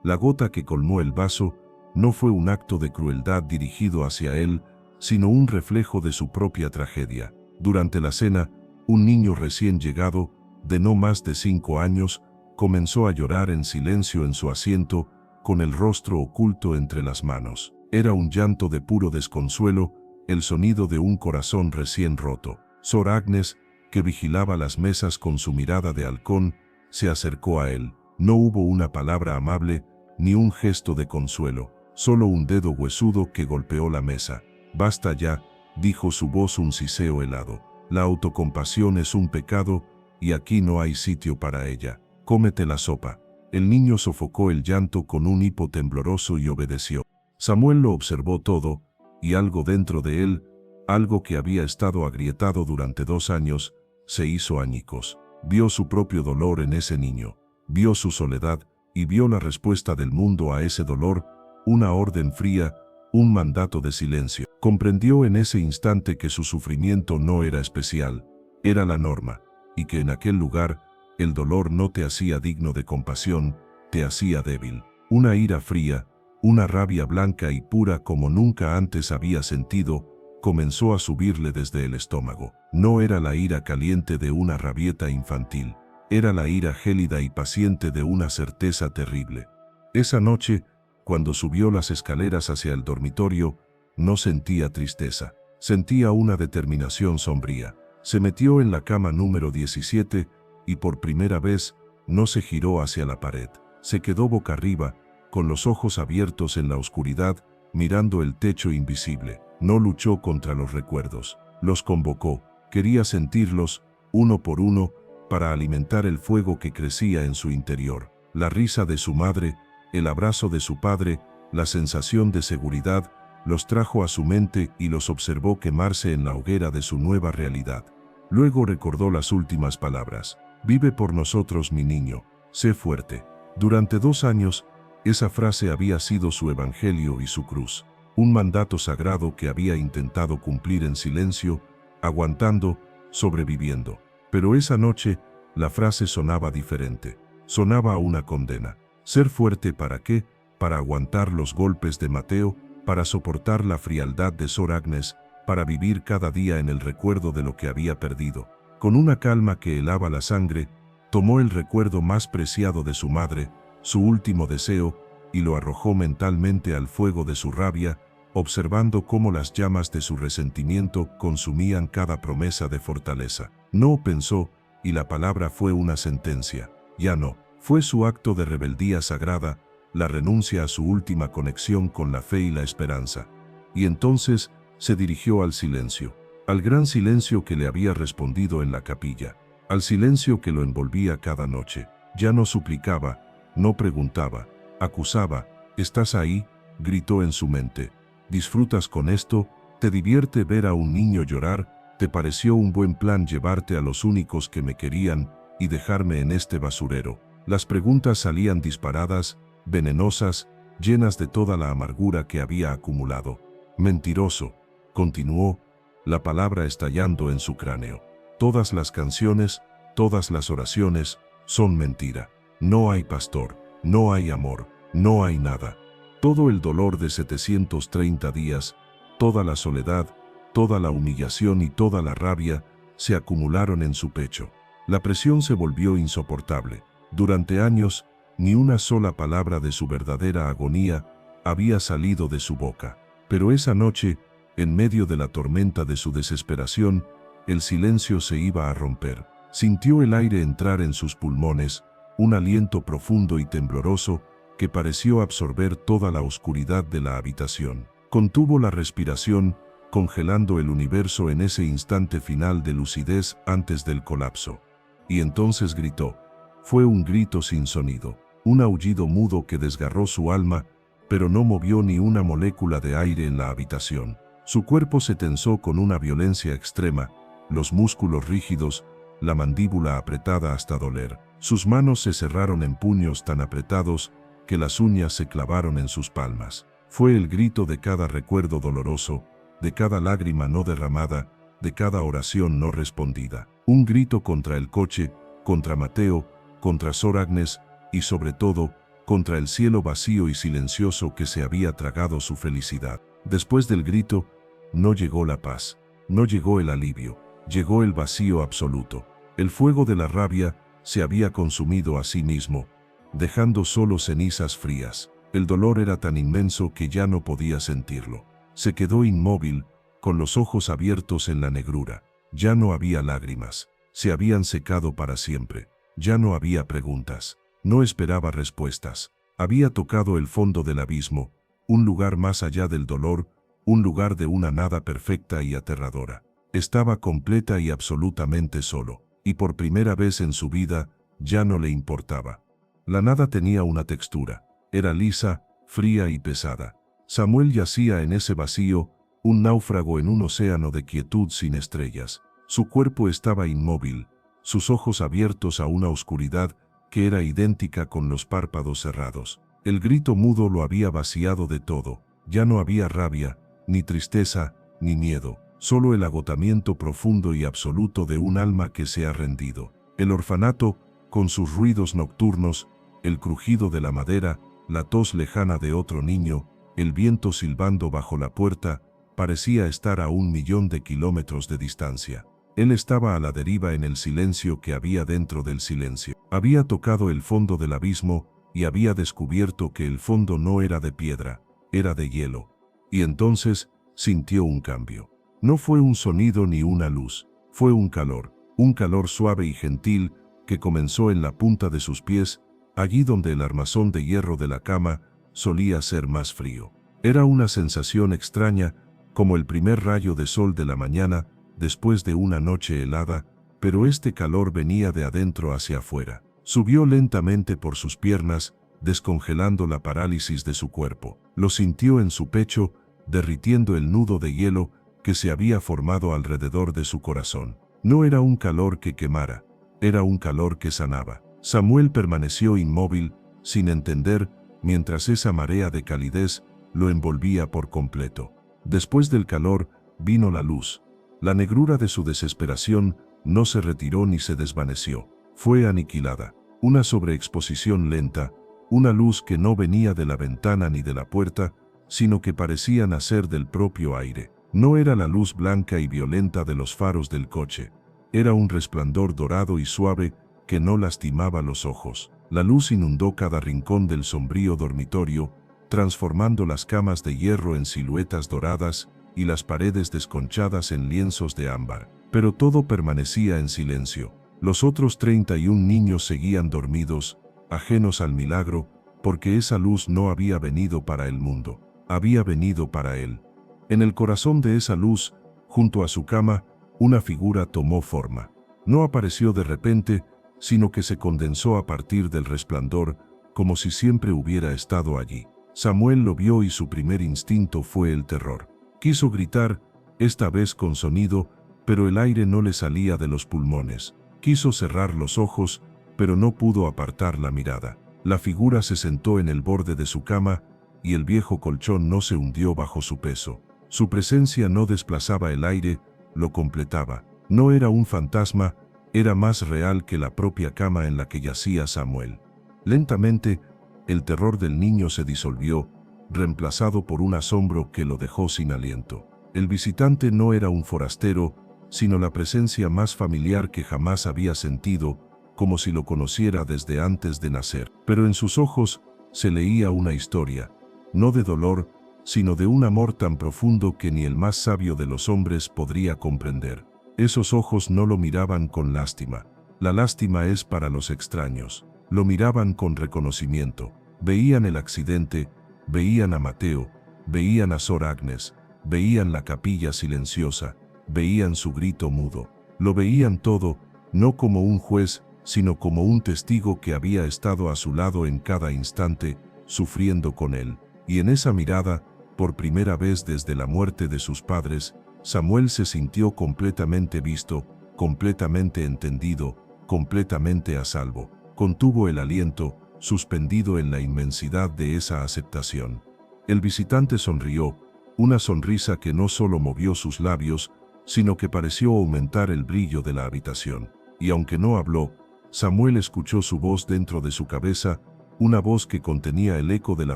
La gota que colmó el vaso no fue un acto de crueldad dirigido hacia él, sino un reflejo de su propia tragedia. Durante la cena, un niño recién llegado de no más de 5 años, comenzó a llorar en silencio en su asiento, con el rostro oculto entre las manos. Era un llanto de puro desconsuelo, el sonido de un corazón recién roto. Sor Agnes, que vigilaba las mesas con su mirada de halcón, se acercó a él. No hubo una palabra amable, ni un gesto de consuelo, solo un dedo huesudo que golpeó la mesa. «Basta ya», dijo su voz un siseo helado. «La autocompasión es un pecado, y aquí no hay sitio para ella. Cómete la sopa». El niño sofocó el llanto con un hipo tembloroso y obedeció. Samuel lo observó todo, y algo dentro de él, algo que había estado agrietado durante 2 años, se hizo añicos. Vio su propio dolor en ese niño, vio su soledad, y vio la respuesta del mundo a ese dolor, una orden fría, un mandato de silencio. Comprendió en ese instante que su sufrimiento no era especial, era la norma, y que en aquel lugar, el dolor no te hacía digno de compasión, te hacía débil. Una ira fría, una rabia blanca y pura como nunca antes había sentido, comenzó a subirle desde el estómago. No era la ira caliente de una rabieta infantil, era la ira gélida y paciente de una certeza terrible. Esa noche, cuando subió las escaleras hacia el dormitorio, no sentía tristeza, sentía una determinación sombría. Se metió en la cama número 17 y por primera vez no se giró hacia la pared. Se quedó boca arriba, con los ojos abiertos en la oscuridad, mirando el techo invisible. No luchó contra los recuerdos, los convocó, quería sentirlos, uno por uno, para alimentar el fuego que crecía en su interior. La risa de su madre, el abrazo de su padre, la sensación de seguridad, los trajo a su mente y los observó quemarse en la hoguera de su nueva realidad. Luego recordó las últimas palabras: «Vive por nosotros, mi niño, sé fuerte». Durante 2 años, esa frase había sido su evangelio y su cruz, un mandato sagrado que había intentado cumplir en silencio, aguantando, sobreviviendo. Pero esa noche, la frase sonaba diferente, sonaba a una condena. ¿Ser fuerte para qué? Para aguantar los golpes de Mateo, para soportar la frialdad de Sor Agnes, para vivir cada día en el recuerdo de lo que había perdido. Con una calma que helaba la sangre, tomó el recuerdo más preciado de su madre, su último deseo, y lo arrojó mentalmente al fuego de su rabia, observando cómo las llamas de su resentimiento consumían cada promesa de fortaleza. No pensó, y la palabra fue una sentencia. Ya no. Fue su acto de rebeldía sagrada, la renuncia a su última conexión con la fe y la esperanza. Y entonces se dirigió al silencio, al gran silencio que le había respondido en la capilla, al silencio que lo envolvía cada noche. Ya no suplicaba, no preguntaba, acusaba. «¿Estás ahí?», gritó en su mente. «¿Disfrutas con esto? ¿Te divierte ver a un niño llorar? ¿Te pareció un buen plan llevarte a los únicos que me querían y dejarme en este basurero?». Las preguntas salían disparadas, venenosas, llenas de toda la amargura que había acumulado. «Mentiroso», continuó, la palabra estallando en su cráneo. «Todas las canciones, todas las oraciones, son mentira. No hay pastor, no hay amor, no hay nada». Todo el dolor de 730 días, toda la soledad, toda la humillación y toda la rabia se acumularon en su pecho. La presión se volvió insoportable. Durante años, ni una sola palabra de su verdadera agonía había salido de su boca. Pero esa noche, en medio de la tormenta de su desesperación, el silencio se iba a romper. Sintió el aire entrar en sus pulmones, un aliento profundo y tembloroso que pareció absorber toda la oscuridad de la habitación. Contuvo la respiración, congelando el universo en ese instante final de lucidez antes del colapso. Y entonces gritó. Fue un grito sin sonido, un aullido mudo que desgarró su alma, pero no movió ni una molécula de aire en la habitación. Su cuerpo se tensó con una violencia extrema, los músculos rígidos, la mandíbula apretada hasta doler. Sus manos se cerraron en puños tan apretados que las uñas se clavaron en sus palmas. Fue el grito de cada recuerdo doloroso, de cada lágrima no derramada, de cada oración no respondida. Un grito contra el coche, contra Mateo, contra Sor Agnes y sobre todo, contra el cielo vacío y silencioso que se había tragado su felicidad. Después del grito, no llegó la paz, no llegó el alivio, llegó el vacío absoluto. El fuego de la rabia se había consumido a sí mismo, dejando solo cenizas frías. El dolor era tan inmenso que ya no podía sentirlo. Se quedó inmóvil, con los ojos abiertos en la negrura. Ya no había lágrimas. Se habían secado para siempre. Ya no había preguntas. No esperaba respuestas. Había tocado el fondo del abismo, un lugar más allá del dolor, un lugar de una nada perfecta y aterradora. Estaba completa y absolutamente solo, y por primera vez en su vida, ya no le importaba. La nada tenía una textura. Era lisa, fría y pesada. Samuel yacía en ese vacío, un náufrago en un océano de quietud sin estrellas. Su cuerpo estaba inmóvil, sus ojos abiertos a una oscuridad que era idéntica con los párpados cerrados. El grito mudo lo había vaciado de todo. Ya no había rabia, ni tristeza, ni miedo. Solo el agotamiento profundo y absoluto de un alma que se ha rendido. El orfanato, con sus ruidos nocturnos, el crujido de la madera, la tos lejana de otro niño, el viento silbando bajo la puerta, parecía estar a 1.000.000 de kilómetros de distancia. Él estaba a la deriva en el silencio que había dentro del silencio. Había tocado el fondo del abismo y había descubierto que el fondo no era de piedra, era de hielo. Y entonces sintió un cambio. No fue un sonido ni una luz, fue un calor suave y gentil que comenzó en la punta de sus pies, allí donde el armazón de hierro de la cama solía ser más frío. Era una sensación extraña, como el primer rayo de sol de la mañana, después de una noche helada, pero este calor venía de adentro hacia afuera. Subió lentamente por sus piernas, descongelando la parálisis de su cuerpo. Lo sintió en su pecho, derritiendo el nudo de hielo que se había formado alrededor de su corazón. No era un calor que quemara, era un calor que sanaba. Samuel permaneció inmóvil, sin entender, mientras esa marea de calidez lo envolvía por completo. Después del calor, vino la luz. La negrura de su desesperación no se retiró ni se desvaneció. Fue aniquilada. Una sobreexposición lenta, una luz que no venía de la ventana ni de la puerta, sino que parecía nacer del propio aire. No era la luz blanca y violenta de los faros del coche. Era un resplandor dorado y suave que no lastimaba los ojos. La luz inundó cada rincón del sombrío dormitorio, transformando las camas de hierro en siluetas doradas y las paredes desconchadas en lienzos de ámbar. Pero todo permanecía en silencio. Los otros 31 niños seguían dormidos, ajenos al milagro, porque esa luz no había venido para el mundo, había venido para él. En el corazón de esa luz, junto a su cama, una figura tomó forma. No apareció de repente, sino que se condensó a partir del resplandor, como si siempre hubiera estado allí. Samuel lo vio y su primer instinto fue el terror. Quiso gritar, esta vez con sonido, pero el aire no le salía de los pulmones. Quiso cerrar los ojos, pero no pudo apartar la mirada. La figura se sentó en el borde de su cama, y el viejo colchón no se hundió bajo su peso. Su presencia no desplazaba el aire, lo completaba. No era un fantasma, era más real que la propia cama en la que yacía Samuel. Lentamente, el terror del niño se disolvió, reemplazado por un asombro que lo dejó sin aliento. El visitante no era un forastero, sino la presencia más familiar que jamás había sentido, como si lo conociera desde antes de nacer. Pero en sus ojos se leía una historia, no de dolor, sino de un amor tan profundo que ni el más sabio de los hombres podría comprender. Esos ojos no lo miraban con lástima. La lástima es para los extraños. Lo miraban con reconocimiento. Veían el accidente, veían a Mateo, veían a Sor Agnes, veían la capilla silenciosa, veían su grito mudo. Lo veían todo, no como un juez, sino como un testigo que había estado a su lado en cada instante, sufriendo con él. Y en esa mirada, por primera vez desde la muerte de sus padres, Samuel se sintió completamente visto, completamente entendido, completamente a salvo. Contuvo el aliento, suspendido en la inmensidad de esa aceptación. El visitante sonrió, una sonrisa que no solo movió sus labios, sino que pareció aumentar el brillo de la habitación. Y aunque no habló, Samuel escuchó su voz dentro de su cabeza, una voz que contenía el eco de la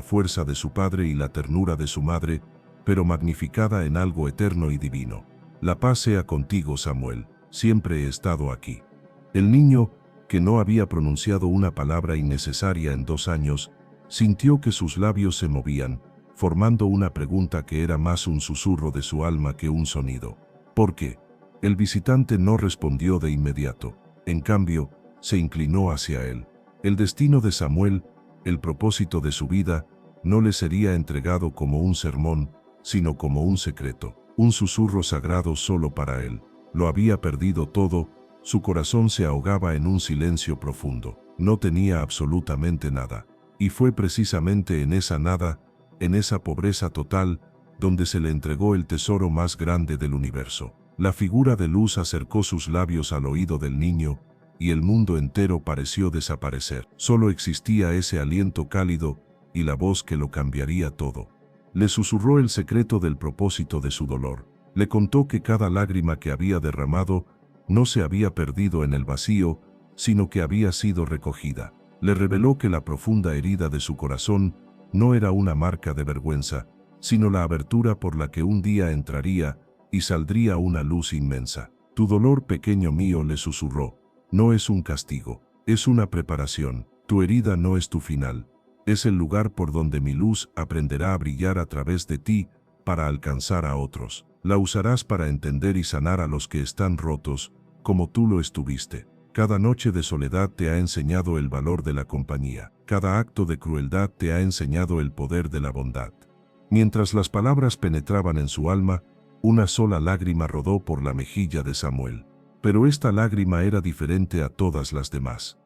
fuerza de su padre y la ternura de su madre, pero magnificada en algo eterno y divino. La paz sea contigo, Samuel, siempre he estado aquí. El niño, que no había pronunciado una palabra innecesaria en 2 años, sintió que sus labios se movían, formando una pregunta que era más un susurro de su alma que un sonido. ¿Por qué? El visitante no respondió de inmediato. En cambio, se inclinó hacia él. El destino de Samuel, el propósito de su vida, no le sería entregado como un sermón, sino como un secreto, un susurro sagrado solo para él. Lo había perdido todo, su corazón se ahogaba en un silencio profundo, no tenía absolutamente nada. Y fue precisamente en esa nada, en esa pobreza total, donde se le entregó el tesoro más grande del universo. La figura de luz acercó sus labios al oído del niño, y el mundo entero pareció desaparecer. Solo existía ese aliento cálido y la voz que lo cambiaría todo. Le susurró el secreto del propósito de su dolor. Le contó que cada lágrima que había derramado no se había perdido en el vacío, sino que había sido recogida. Le reveló que la profunda herida de su corazón no era una marca de vergüenza, sino la abertura por la que un día entraría y saldría una luz inmensa. Tu dolor, pequeño mío, le susurró, no es un castigo, es una preparación. Tu herida no es tu final, es el lugar por donde mi luz aprenderá a brillar a través de ti para alcanzar a otros. La usarás para entender y sanar a los que están rotos, como tú lo estuviste. Cada noche de soledad te ha enseñado el valor de la compañía. Cada acto de crueldad te ha enseñado el poder de la bondad. Mientras las palabras penetraban en su alma, una sola lágrima rodó por la mejilla de Samuel. Pero esta lágrima era diferente a todas las demás.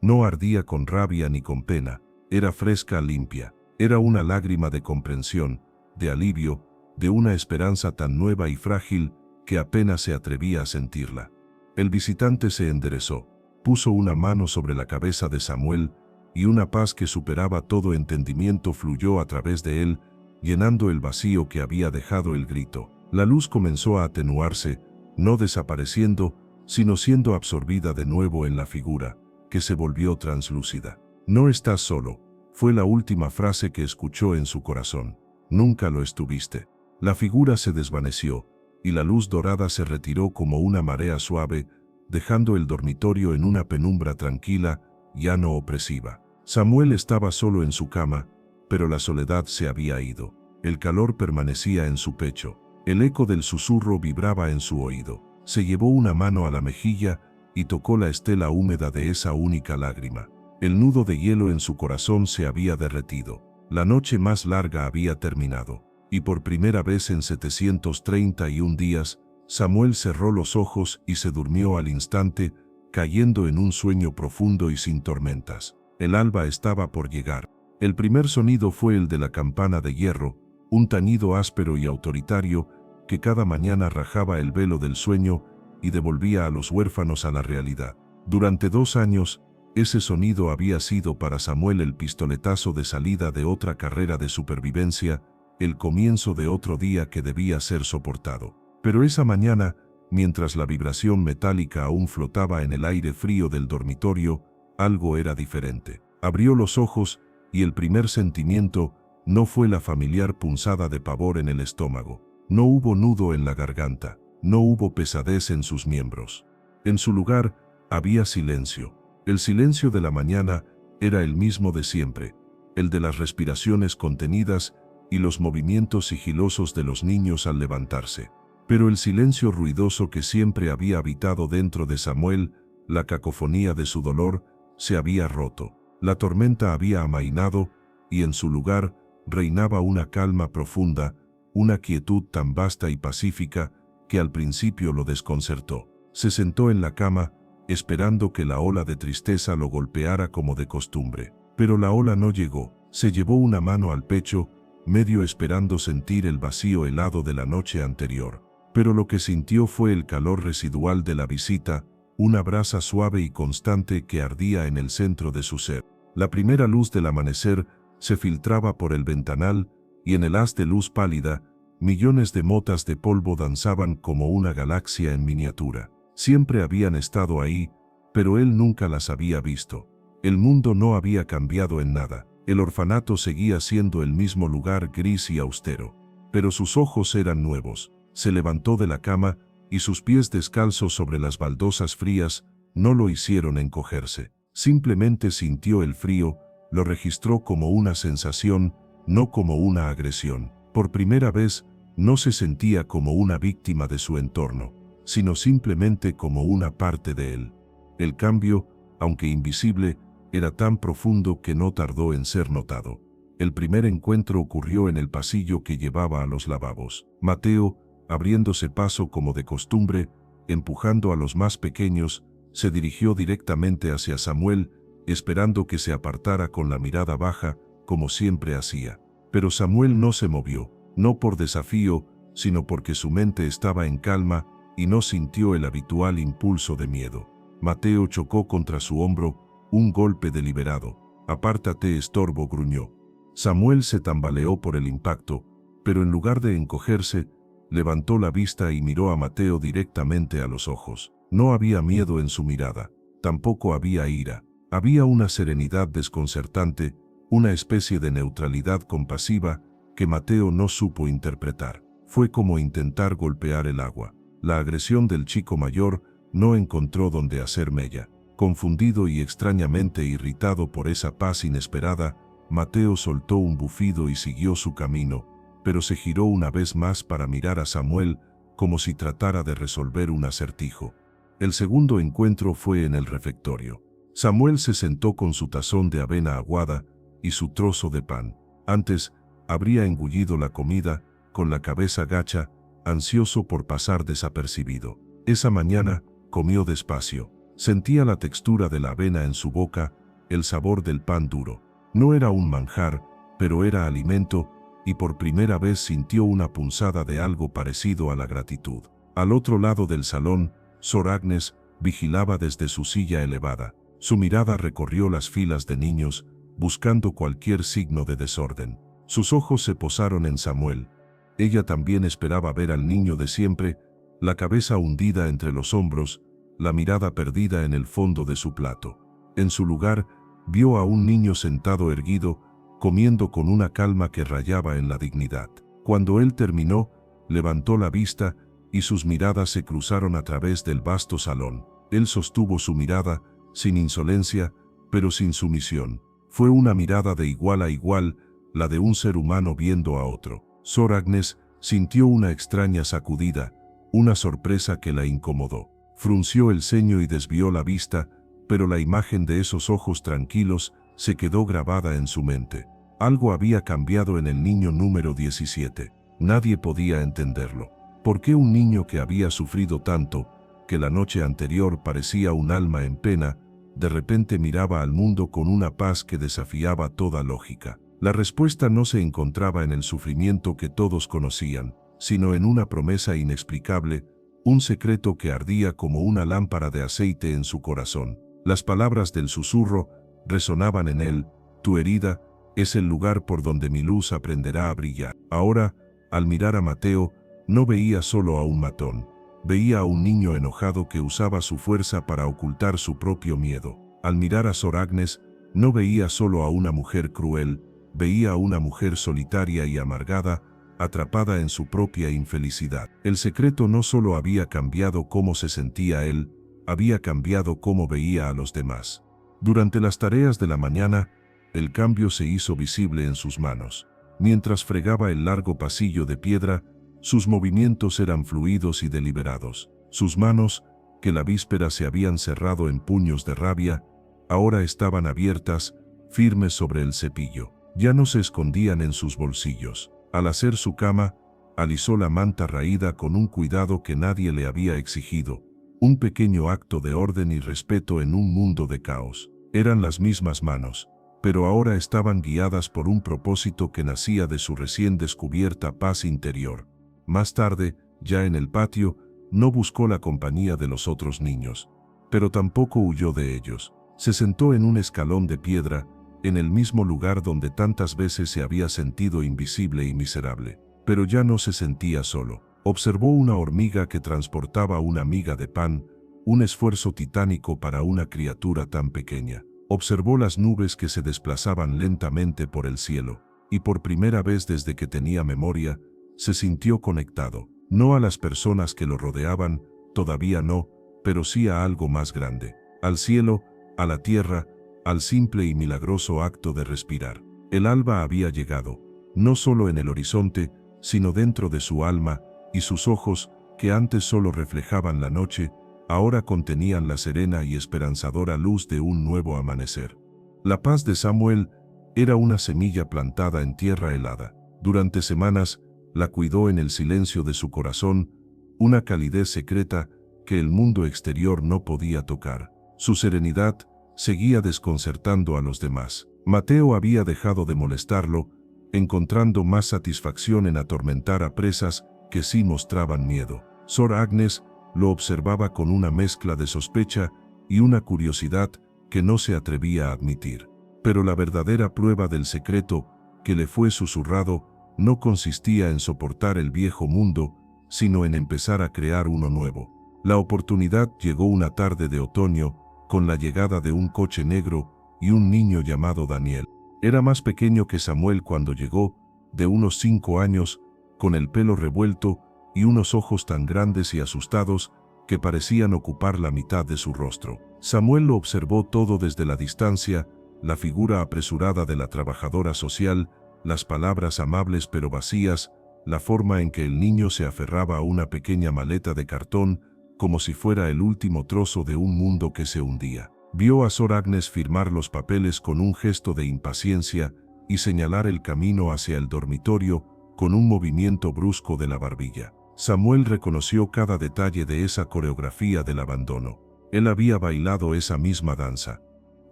No ardía con rabia ni con pena, era fresca, limpia. Era una lágrima de comprensión, de alivio, de una esperanza tan nueva y frágil que apenas se atrevía a sentirla. El visitante se enderezó, puso una mano sobre la cabeza de Samuel, y una paz que superaba todo entendimiento fluyó a través de él, llenando el vacío que había dejado el grito. La luz comenzó a atenuarse, no desapareciendo, sino siendo absorbida de nuevo en la figura, que se volvió translúcida. No estás solo, fue la última frase que escuchó en su corazón. Nunca lo estuviste. La figura se desvaneció, y la luz dorada se retiró como una marea suave, dejando el dormitorio en una penumbra tranquila, ya no opresiva. Samuel estaba solo en su cama, pero la soledad se había ido. El calor permanecía en su pecho. El eco del susurro vibraba en su oído. Se llevó una mano a la mejilla y tocó la estela húmeda de esa única lágrima. El nudo de hielo en su corazón se había derretido. La noche más larga había terminado. Y por primera vez en 731 días, Samuel cerró los ojos y se durmió al instante, cayendo en un sueño profundo y sin tormentas. El alba estaba por llegar. El primer sonido fue el de la campana de hierro, un tañido áspero y autoritario que cada mañana rajaba el velo del sueño y devolvía a los huérfanos a la realidad. Durante 2 años, ese sonido había sido para Samuel el pistoletazo de salida de otra carrera de supervivencia, el comienzo de otro día que debía ser soportado. Pero esa mañana, mientras la vibración metálica aún flotaba en el aire frío del dormitorio, algo era diferente. Abrió los ojos y el primer sentimiento no fue la familiar punzada de pavor en el estómago. No hubo nudo en la garganta, no hubo pesadez en sus miembros. En su lugar, había silencio. El silencio de la mañana era el mismo de siempre, el de las respiraciones contenidas y los movimientos sigilosos de los niños al levantarse. Pero el silencio ruidoso que siempre había habitado dentro de Samuel, la cacofonía de su dolor, se había roto. La tormenta había amainado, y en su lugar reinaba una calma profunda, una quietud tan vasta y pacífica que al principio lo desconcertó. Se sentó en la cama, esperando que la ola de tristeza lo golpeara como de costumbre. Pero la ola no llegó. Se llevó una mano al pecho, medio esperando sentir el vacío helado de la noche anterior. Pero lo que sintió fue el calor residual de la visita, una brasa suave y constante que ardía en el centro de su ser. La primera luz del amanecer se filtraba por el ventanal, y en el haz de luz pálida, millones de motas de polvo danzaban como una galaxia en miniatura. Siempre habían estado ahí, pero él nunca las había visto. El mundo no había cambiado en nada. El orfanato seguía siendo el mismo lugar gris y austero. Pero sus ojos eran nuevos. Se levantó de la cama, y sus pies descalzos sobre las baldosas frías no lo hicieron encogerse. Simplemente sintió el frío, lo registró como una sensación, no como una agresión. Por primera vez, no se sentía como una víctima de su entorno, sino simplemente como una parte de él. El cambio, aunque invisible, era tan profundo que no tardó en ser notado. El primer encuentro ocurrió en el pasillo que llevaba a los lavabos. Mateo, abriéndose paso como de costumbre, empujando a los más pequeños, se dirigió directamente hacia Samuel, esperando que se apartara con la mirada baja, como siempre hacía. Pero Samuel no se movió, no por desafío, sino porque su mente estaba en calma y no sintió el habitual impulso de miedo. Mateo chocó contra su hombro, un golpe deliberado. «Apártate, estorbo», gruñó. Samuel se tambaleó por el impacto, pero en lugar de encogerse, levantó la vista y miró a Mateo directamente a los ojos. No había miedo en su mirada, tampoco había ira. Había una serenidad desconcertante, una especie de neutralidad compasiva que Mateo no supo interpretar. Fue como intentar golpear el agua. La agresión del chico mayor no encontró dónde hacer mella. Confundido y extrañamente irritado por esa paz inesperada, Mateo soltó un bufido y siguió su camino, pero se giró una vez más para mirar a Samuel como si tratara de resolver un acertijo. El segundo encuentro fue en el refectorio. Samuel se sentó con su tazón de avena aguada y su trozo de pan. Antes, habría engullido la comida, con la cabeza gacha, ansioso por pasar desapercibido. Esa mañana, comió despacio. Sentía la textura de la avena en su boca, el sabor del pan duro. No era un manjar, pero era alimento, y por primera vez sintió una punzada de algo parecido a la gratitud. Al otro lado del salón, Sor Agnes vigilaba desde su silla elevada. Su mirada recorrió las filas de niños, buscando cualquier signo de desorden. Sus ojos se posaron en Samuel. Ella también esperaba ver al niño de siempre, la cabeza hundida entre los hombros, la mirada perdida en el fondo de su plato. En su lugar, vio a un niño sentado erguido, comiendo con una calma que rayaba en la dignidad. Cuando él terminó, levantó la vista y sus miradas se cruzaron a través del vasto salón. Él sostuvo su mirada, sin insolencia, pero sin sumisión. Fue una mirada de igual a igual, la de un ser humano viendo a otro. Sor Agnes sintió una extraña sacudida, una sorpresa que la incomodó. Frunció el ceño y desvió la vista, pero la imagen de esos ojos tranquilos se quedó grabada en su mente. Algo había cambiado en el niño número 17. Nadie podía entenderlo. ¿Por qué un niño que había sufrido tanto, que la noche anterior parecía un alma en pena, de repente miraba al mundo con una paz que desafiaba toda lógica? La respuesta no se encontraba en el sufrimiento que todos conocían, sino en una promesa inexplicable, un secreto que ardía como una lámpara de aceite en su corazón. Las palabras del susurro resonaban en él: «Tu herida es el lugar por donde mi luz aprenderá a brillar». Ahora, al mirar a Mateo, no veía solo a un matón. Veía a un niño enojado que usaba su fuerza para ocultar su propio miedo. Al mirar a Sor Agnes, no veía solo a una mujer cruel, veía a una mujer solitaria y amargada, atrapada en su propia infelicidad. El secreto no solo había cambiado cómo se sentía él, había cambiado cómo veía a los demás. Durante las tareas de la mañana, el cambio se hizo visible en sus manos. Mientras fregaba el largo pasillo de piedra, sus movimientos eran fluidos y deliberados. Sus manos, que la víspera se habían cerrado en puños de rabia, ahora estaban abiertas, firmes sobre el cepillo. Ya no se escondían en sus bolsillos. Al hacer su cama, alisó la manta raída con un cuidado que nadie le había exigido. Un pequeño acto de orden y respeto en un mundo de caos. Eran las mismas manos, pero ahora estaban guiadas por un propósito que nacía de su recién descubierta paz interior. Más tarde, ya en el patio, no buscó la compañía de los otros niños, pero tampoco huyó de ellos. Se sentó en un escalón de piedra, en el mismo lugar donde tantas veces se había sentido invisible y miserable. Pero ya no se sentía solo. Observó una hormiga que transportaba una miga de pan, un esfuerzo titánico para una criatura tan pequeña. Observó las nubes que se desplazaban lentamente por el cielo, y por primera vez desde que tenía memoria, se sintió conectado, no a las personas que lo rodeaban, todavía no, pero sí a algo más grande. al cielo, a la tierra, al simple y milagroso acto de respirar. El alba había llegado, no solo en el horizonte, sino dentro de su alma, y sus ojos, que antes solo reflejaban la noche, ahora contenían la serena y esperanzadora luz de un nuevo amanecer. La paz de Samuel era una semilla plantada en tierra helada. Durante semanas, la cuidó en el silencio de su corazón, una calidez secreta que el mundo exterior no podía tocar. Su serenidad seguía desconcertando a los demás. Mateo había dejado de molestarlo, encontrando más satisfacción en atormentar a presas que sí mostraban miedo. Sor Agnes lo observaba con una mezcla de sospecha y una curiosidad que no se atrevía a admitir. Pero la verdadera prueba del secreto que le fue susurrado no consistía en soportar el viejo mundo, sino en empezar a crear uno nuevo. La oportunidad llegó una tarde de otoño, con la llegada de un coche negro y un niño llamado Daniel. Era más pequeño que Samuel cuando llegó, de unos 5 años, con el pelo revuelto y unos ojos tan grandes y asustados que parecían ocupar la mitad de su rostro. Samuel lo observó todo desde la distancia, la figura apresurada de la trabajadora social, las palabras amables pero vacías, la forma en que el niño se aferraba a una pequeña maleta de cartón, como si fuera el último trozo de un mundo que se hundía. Vio a Sor Agnes firmar los papeles con un gesto de impaciencia y señalar el camino hacia el dormitorio con un movimiento brusco de la barbilla. Samuel reconoció cada detalle de esa coreografía del abandono. Él había bailado esa misma danza.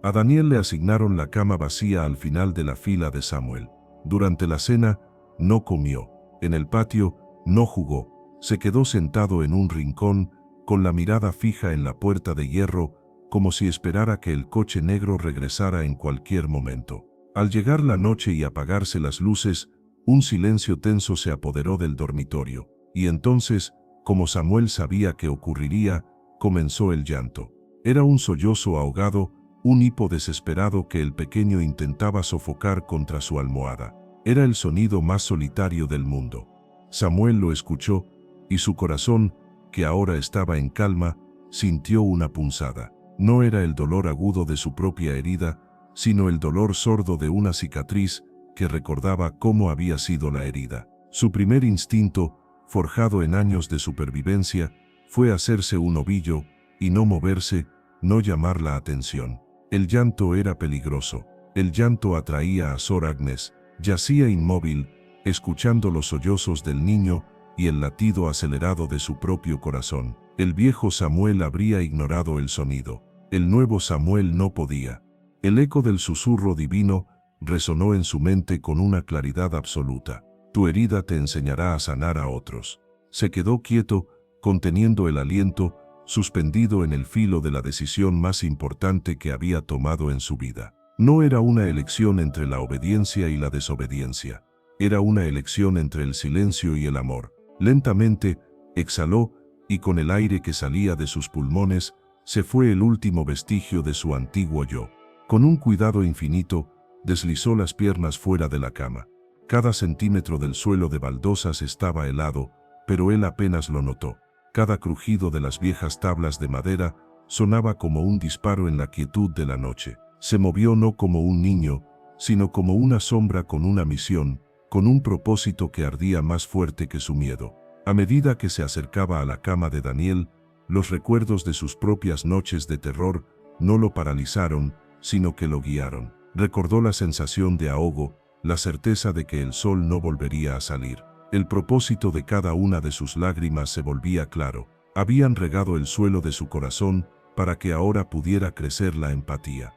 A Daniel le asignaron la cama vacía al final de la fila de Samuel. Durante la cena, no comió. En el patio, no jugó. Se quedó sentado en un rincón, con la mirada fija en la puerta de hierro, como si esperara que el coche negro regresara en cualquier momento. Al llegar la noche y apagarse las luces, un silencio tenso se apoderó del dormitorio, y entonces, como Samuel sabía que ocurriría, comenzó el llanto. Era un sollozo ahogado, un hipo desesperado que el pequeño intentaba sofocar contra su almohada. Era el sonido más solitario del mundo. Samuel lo escuchó, y su corazón, que ahora estaba en calma, sintió una punzada. No era el dolor agudo de su propia herida, sino el dolor sordo de una cicatriz que recordaba cómo había sido la herida. Su primer instinto, forjado en años de supervivencia, fue hacerse un ovillo y no moverse, no llamar la atención. El llanto era peligroso. El llanto atraía a Sor Agnes. Yacía inmóvil, escuchando los sollozos del niño y el latido acelerado de su propio corazón. El viejo Samuel habría ignorado el sonido. El nuevo Samuel no podía. El eco del susurro divino resonó en su mente con una claridad absoluta. Tu herida te enseñará a sanar a otros. Se quedó quieto, conteniendo el aliento, suspendido en el filo de la decisión más importante que había tomado en su vida. No era una elección entre la obediencia y la desobediencia. Era una elección entre el silencio y el amor. Lentamente, exhaló, y con el aire que salía de sus pulmones, se fue el último vestigio de su antiguo yo. Con un cuidado infinito, deslizó las piernas fuera de la cama. Cada centímetro del suelo de baldosas estaba helado, pero él apenas lo notó. Cada crujido de las viejas tablas de madera sonaba como un disparo en la quietud de la noche. Se movió no como un niño, sino como una sombra con una misión, con un propósito que ardía más fuerte que su miedo. A medida que se acercaba a la cama de Daniel, los recuerdos de sus propias noches de terror no lo paralizaron, sino que lo guiaron. Recordó la sensación de ahogo, la certeza de que el sol no volvería a salir. El propósito de cada una de sus lágrimas se volvía claro. Habían regado el suelo de su corazón para que ahora pudiera crecer la empatía.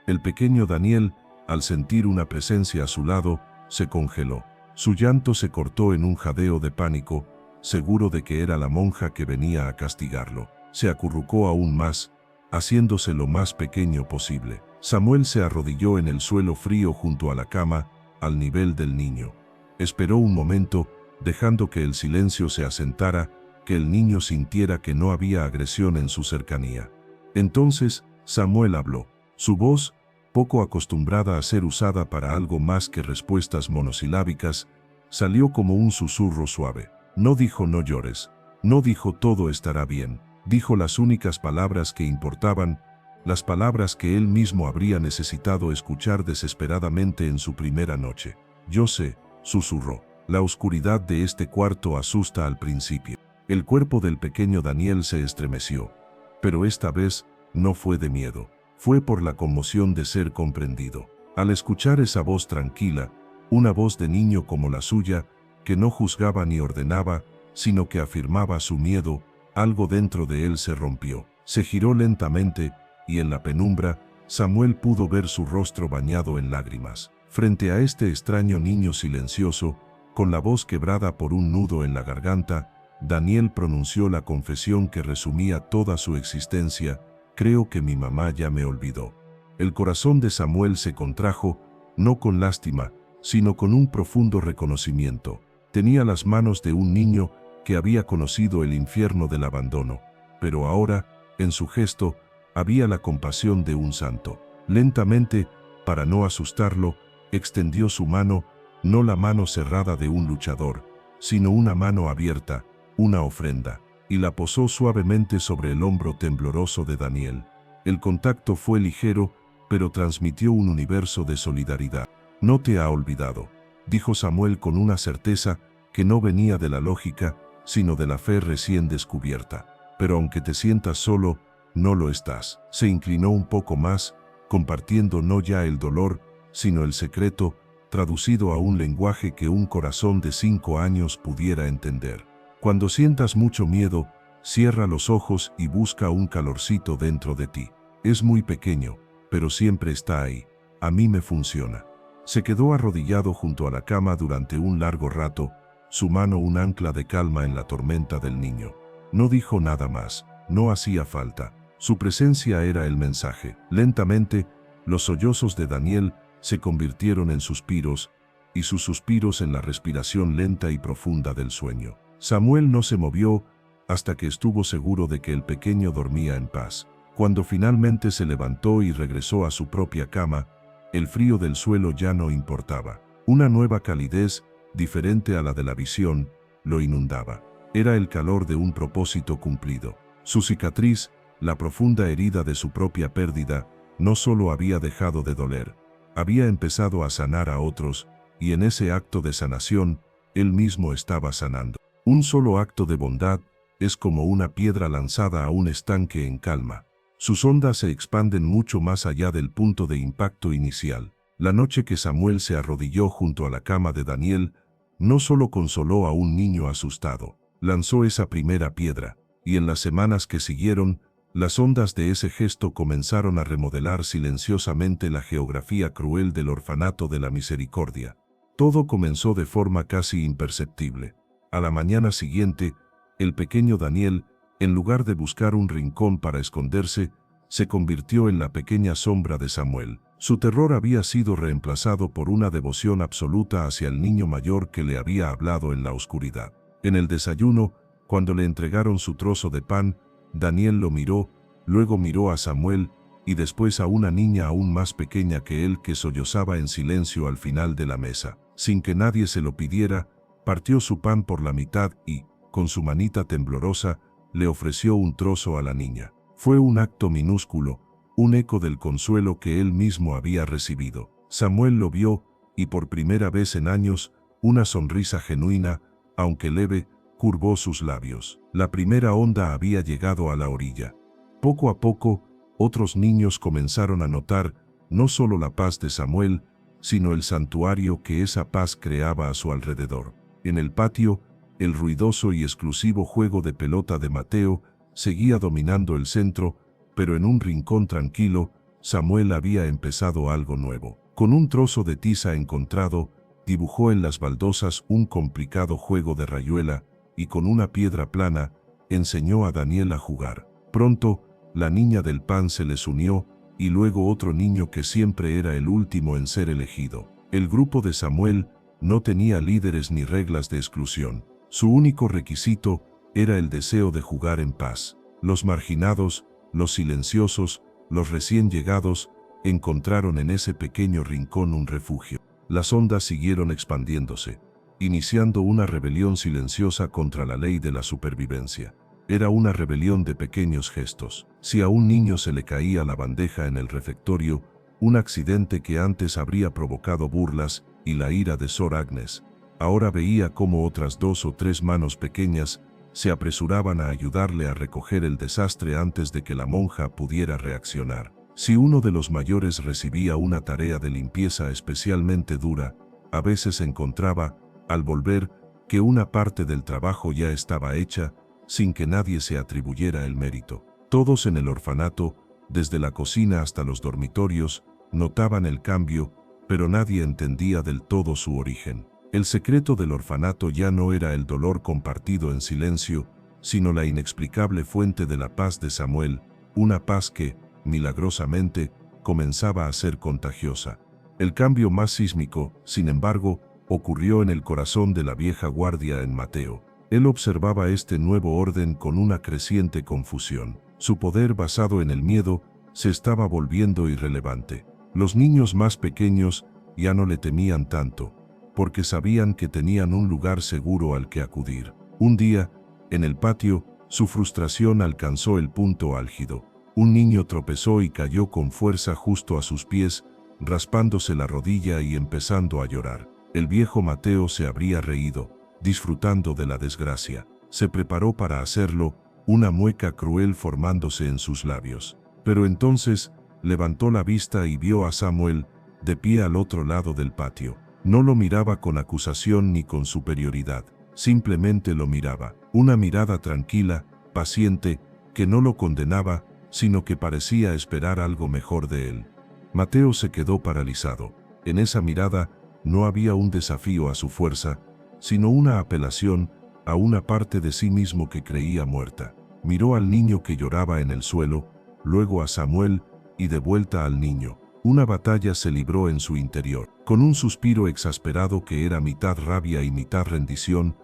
El pequeño Daniel, al sentir una presencia a su lado, se congeló. Su llanto se cortó en un jadeo de pánico, seguro de que era la monja que venía a castigarlo. Se acurrucó aún más, haciéndose lo más pequeño posible. Samuel se arrodilló en el suelo frío junto a la cama, al nivel del niño. Esperó un momento, dejando que el silencio se asentara, que el niño sintiera que no había agresión en su cercanía. Entonces, Samuel habló. Su voz, poco acostumbrada a ser usada para algo más que respuestas monosilábicas, salió como un susurro suave. No dijo no llores, no dijo todo estará bien, dijo las únicas palabras que importaban, las palabras que él mismo habría necesitado escuchar desesperadamente en su primera noche. «Yo sé», susurró. «La oscuridad de este cuarto asusta al principio». El cuerpo del pequeño Daniel se estremeció, pero esta vez no fue de miedo, fue por la conmoción de ser comprendido. Al escuchar esa voz tranquila, una voz de niño como la suya, que no juzgaba ni ordenaba, sino que afirmaba su miedo, algo dentro de él se rompió. Se giró lentamente, y en la penumbra, Samuel pudo ver su rostro bañado en lágrimas. Frente a este extraño niño silencioso, con la voz quebrada por un nudo en la garganta, Daniel pronunció la confesión que resumía toda su existencia: «Creo que mi mamá ya me olvidó». El corazón de Samuel se contrajo, no con lástima, sino con un profundo reconocimiento. Tenía las manos de un niño que había conocido el infierno del abandono, pero ahora, en su gesto, había la compasión de un santo. Lentamente, para no asustarlo, extendió su mano, no la mano cerrada de un luchador, sino una mano abierta, una ofrenda, y la posó suavemente sobre el hombro tembloroso de Daniel. El contacto fue ligero, pero transmitió un universo de solidaridad. «No te ha olvidado», dijo Samuel con una certeza que no venía de la lógica, sino de la fe recién descubierta. «Pero aunque te sientas solo, no lo estás». Se inclinó un poco más, compartiendo no ya el dolor, sino el secreto, traducido a un lenguaje que un corazón de 5 años pudiera entender. «Cuando sientas mucho miedo, cierra los ojos y busca un calorcito dentro de ti. Es muy pequeño, pero siempre está ahí. A mí me funciona». Se quedó arrodillado junto a la cama durante un largo rato, su mano un ancla de calma en la tormenta del niño. No dijo nada más, no hacía falta. Su presencia era el mensaje. Lentamente, los sollozos de Daniel se convirtieron en suspiros, y sus suspiros en la respiración lenta y profunda del sueño. Samuel no se movió hasta que estuvo seguro de que el pequeño dormía en paz. Cuando finalmente se levantó y regresó a su propia cama, el frío del suelo ya no importaba. Una nueva calidez, diferente a la de la visión, lo inundaba. Era el calor de un propósito cumplido. Su cicatriz, la profunda herida de su propia pérdida, no solo había dejado de doler, había empezado a sanar a otros, y en ese acto de sanación, él mismo estaba sanando. Un solo acto de bondad es como una piedra lanzada a un estanque en calma. Sus ondas se expanden mucho más allá del punto de impacto inicial. La noche que Samuel se arrodilló junto a la cama de Daniel, no solo consoló a un niño asustado, lanzó esa primera piedra, y en las semanas que siguieron, las ondas de ese gesto comenzaron a remodelar silenciosamente la geografía cruel del orfanato de la misericordia. Todo comenzó de forma casi imperceptible. A la mañana siguiente, el pequeño Daniel, en lugar de buscar un rincón para esconderse, se convirtió en la pequeña sombra de Samuel. Su terror había sido reemplazado por una devoción absoluta hacia el niño mayor que le había hablado en la oscuridad. En el desayuno, cuando le entregaron su trozo de pan, Daniel lo miró, luego miró a Samuel, y después a una niña aún más pequeña que él que sollozaba en silencio al final de la mesa. Sin que nadie se lo pidiera, partió su pan por la mitad y, con su manita temblorosa, le ofreció un trozo a la niña. Fue un acto minúsculo, un eco del consuelo que él mismo había recibido. Samuel lo vio, y por primera vez en años, una sonrisa genuina, aunque leve, curvó sus labios. La primera onda había llegado a la orilla. Poco a poco, otros niños comenzaron a notar no solo la paz de Samuel, sino el santuario que esa paz creaba a su alrededor. En el patio, el ruidoso y exclusivo juego de pelota de Mateo seguía dominando el centro, pero en un rincón tranquilo, Samuel había empezado algo nuevo. Con un trozo de tiza encontrado, dibujó en las baldosas un complicado juego de rayuela, y con una piedra plana, enseñó a Daniel a jugar. Pronto, la niña del pan se les unió, y luego otro niño que siempre era el último en ser elegido. El grupo de Samuel no tenía líderes ni reglas de exclusión. Su único requisito era el deseo de jugar en paz. Los marginados, los silenciosos, los recién llegados, encontraron en ese pequeño rincón un refugio. Las ondas siguieron expandiéndose, iniciando una rebelión silenciosa contra la ley de la supervivencia. Era una rebelión de pequeños gestos. Si a un niño se le caía la bandeja en el refectorio, un accidente que antes habría provocado burlas y la ira de Sor Agnes, ahora veía cómo otras 2 o 3 manos pequeñas se apresuraban a ayudarle a recoger el desastre antes de que la monja pudiera reaccionar. Si uno de los mayores recibía una tarea de limpieza especialmente dura, a veces encontraba, al volver, que una parte del trabajo ya estaba hecha, sin que nadie se atribuyera el mérito. Todos en el orfanato, desde la cocina hasta los dormitorios, notaban el cambio, pero nadie entendía del todo su origen. El secreto del orfanato ya no era el dolor compartido en silencio, sino la inexplicable fuente de la paz de Samuel, una paz que, milagrosamente, comenzaba a ser contagiosa. El cambio más sísmico, sin embargo, ocurrió en el corazón de la vieja guardia en Mateo. Él observaba este nuevo orden con una creciente confusión. Su poder basado en el miedo se estaba volviendo irrelevante. Los niños más pequeños ya no le temían tanto, porque sabían que tenían un lugar seguro al que acudir. Un día, en el patio, su frustración alcanzó el punto álgido. Un niño tropezó y cayó con fuerza justo a sus pies, raspándose la rodilla y empezando a llorar. El viejo Mateo se habría reído, disfrutando de la desgracia. Se preparó para hacerlo, una mueca cruel formándose en sus labios. Pero entonces, levantó la vista y vio a Samuel, de pie al otro lado del patio. No lo miraba con acusación ni con superioridad, simplemente lo miraba. Una mirada tranquila, paciente, que no lo condenaba, sino que parecía esperar algo mejor de él. Mateo se quedó paralizado. En esa mirada no había un desafío a su fuerza, sino una apelación a una parte de sí mismo que creía muerta. Miró al niño que lloraba en el suelo, luego a Samuel y de vuelta al niño. Una batalla se libró en su interior. Con un suspiro exasperado que era mitad rabia y mitad rendición,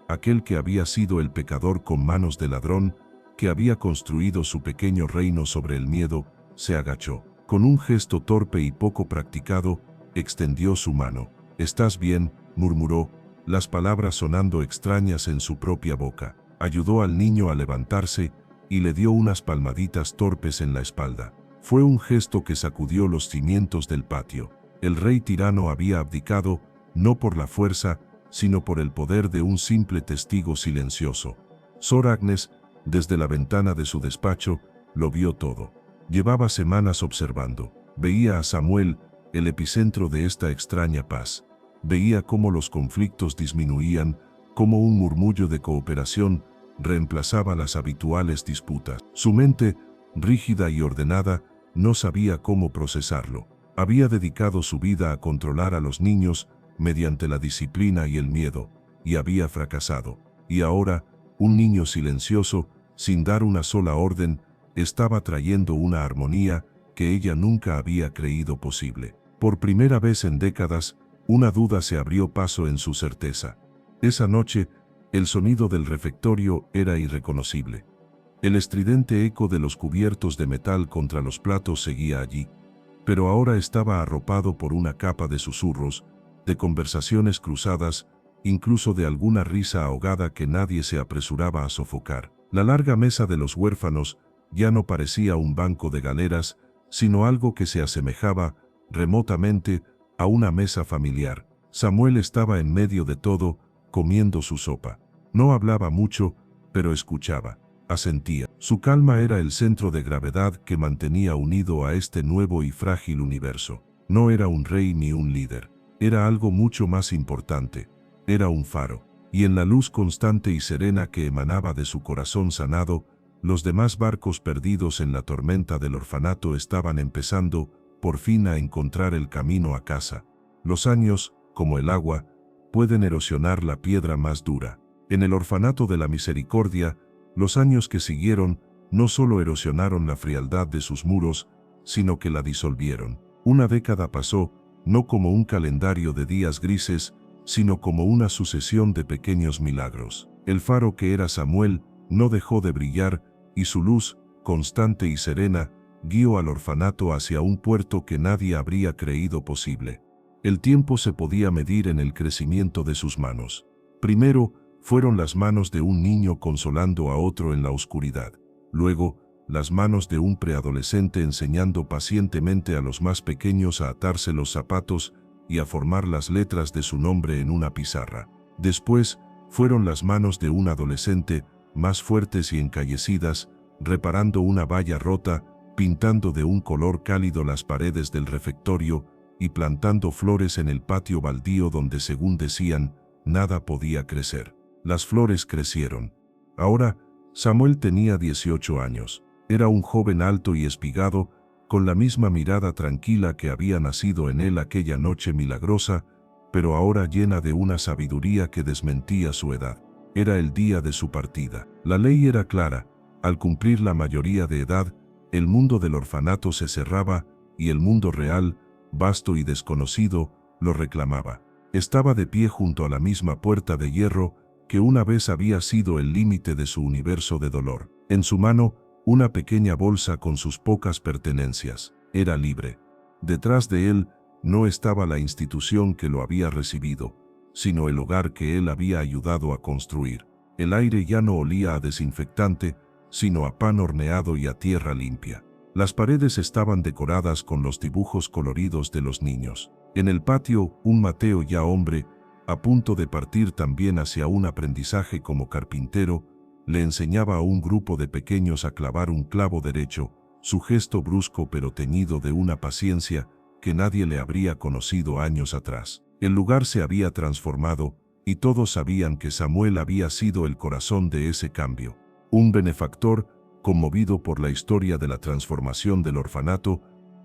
aquel que había sido el pecador con manos de ladrón, que había construido su pequeño reino sobre el miedo, se agachó. Con un gesto torpe y poco practicado, extendió su mano. «¿Estás bien?», murmuró, las palabras sonando extrañas en su propia boca. Ayudó al niño a levantarse y le dio unas palmaditas torpes en la espalda. Fue un gesto que sacudió los cimientos del patio. El rey tirano había abdicado, no por la fuerza, sino por el poder de un simple testigo silencioso. Sor Agnes, desde la ventana de su despacho, lo vio todo. Llevaba semanas observando. Veía a Samuel, el epicentro de esta extraña paz. Veía cómo los conflictos disminuían, cómo un murmullo de cooperación reemplazaba las habituales disputas. Su mente, rígida y ordenada, no sabía cómo procesarlo. Había dedicado su vida a controlar a los niños mediante la disciplina y el miedo, y había fracasado. Y ahora, un niño silencioso, sin dar una sola orden, estaba trayendo una armonía que ella nunca había creído posible. Por primera vez en décadas, una duda se abrió paso en su certeza. Esa noche, el sonido del refectorio era irreconocible. El estridente eco de los cubiertos de metal contra los platos seguía allí, pero ahora estaba arropado por una capa de susurros, de conversaciones cruzadas, incluso de alguna risa ahogada que nadie se apresuraba a sofocar. La larga mesa de los huérfanos ya no parecía un banco de galeras, sino algo que se asemejaba, remotamente, a una mesa familiar. Samuel estaba en medio de todo, comiendo su sopa. No hablaba mucho, pero escuchaba. Asentía. Su calma era el centro de gravedad que mantenía unido a este nuevo y frágil universo. No era un rey ni un líder. Era algo mucho más importante. Era un faro. Y en la luz constante y serena que emanaba de su corazón sanado, los demás barcos perdidos en la tormenta del orfanato estaban empezando, por fin, a encontrar el camino a casa. Los años, como el agua, pueden erosionar la piedra más dura. En el orfanato de la Misericordia, los años que siguieron no solo erosionaron la frialdad de sus muros, sino que la disolvieron. Una década pasó, no como un calendario de días grises, sino como una sucesión de pequeños milagros. El faro que era Samuel no dejó de brillar, y su luz, constante y serena, guió al orfanato hacia un puerto que nadie habría creído posible. El tiempo se podía medir en el crecimiento de sus manos. Primero, Fueron las manos de un niño consolando a otro en la oscuridad. Luego, las manos de un preadolescente enseñando pacientemente a los más pequeños a atarse los zapatos y a formar las letras de su nombre en una pizarra. Después, fueron las manos de un adolescente, más fuertes y encallecidas, reparando una valla rota, pintando de un color cálido las paredes del refectorio y plantando flores en el patio baldío donde, según decían, nada podía crecer. Las flores crecieron. Ahora, Samuel tenía 18 años. Era un joven alto y espigado, con la misma mirada tranquila que había nacido en él aquella noche milagrosa, pero ahora llena de una sabiduría que desmentía su edad. Era el día de su partida. La ley era clara. Al cumplir la mayoría de edad, el mundo del orfanato se cerraba y el mundo real, vasto y desconocido, lo reclamaba. Estaba de pie junto a la misma puerta de hierro que una vez había sido el límite de su universo de dolor. En su mano, una pequeña bolsa con sus pocas pertenencias. Era libre. Detrás de él no estaba la institución que lo había recibido, sino el hogar que él había ayudado a construir. El aire ya no olía a desinfectante, sino a pan horneado y a tierra limpia. Las paredes estaban decoradas con los dibujos coloridos de los niños. En el patio, un Mateo ya hombre, a punto de partir también hacia un aprendizaje como carpintero, le enseñaba a un grupo de pequeños a clavar un clavo derecho, su gesto brusco pero teñido de una paciencia que nadie le habría conocido años atrás. El lugar se había transformado, y todos sabían que Samuel había sido el corazón de ese cambio. Un benefactor, conmovido por la historia de la transformación del orfanato,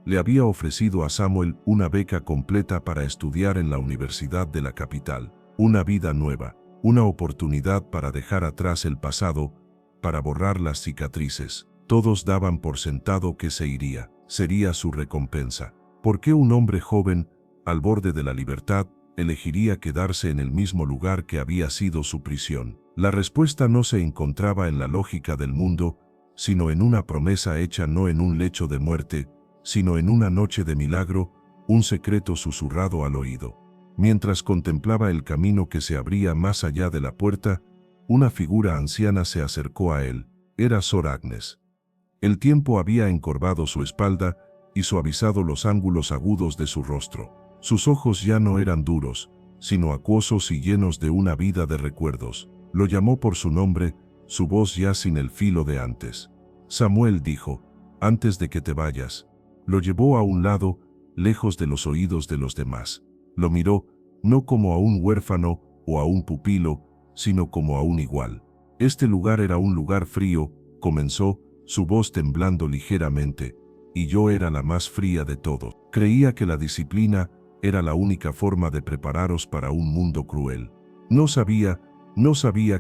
le había ofrecido a Samuel una beca completa para estudiar en la Universidad de la capital. Una vida nueva, una oportunidad para dejar atrás el pasado, para borrar las cicatrices. Todos daban por sentado que se iría, sería su recompensa. ¿Por qué un hombre joven, al borde de la libertad, elegiría quedarse en el mismo lugar que había sido su prisión? La respuesta no se encontraba en la lógica del mundo, sino en una promesa hecha no en un lecho de muerte, sino en una noche de milagro, un secreto susurrado al oído. Mientras contemplaba el camino que se abría más allá de la puerta, una figura anciana se acercó a él. Era Sor Agnes. El tiempo había encorvado su espalda y suavizado los ángulos agudos de su rostro. Sus ojos ya no eran duros, sino acuosos y llenos de una vida de recuerdos. Lo llamó por su nombre, su voz ya sin el filo de antes. Samuel, dijo, antes de que te vayas. Lo llevó a un lado, lejos de los oídos de los demás. Lo miró, no como a un huérfano o a un pupilo, sino como a un igual. Este lugar era un lugar frío, comenzó, su voz temblando ligeramente, y yo era la más fría de todos. Creía que la disciplina era la única forma de prepararos para un mundo cruel. No sabía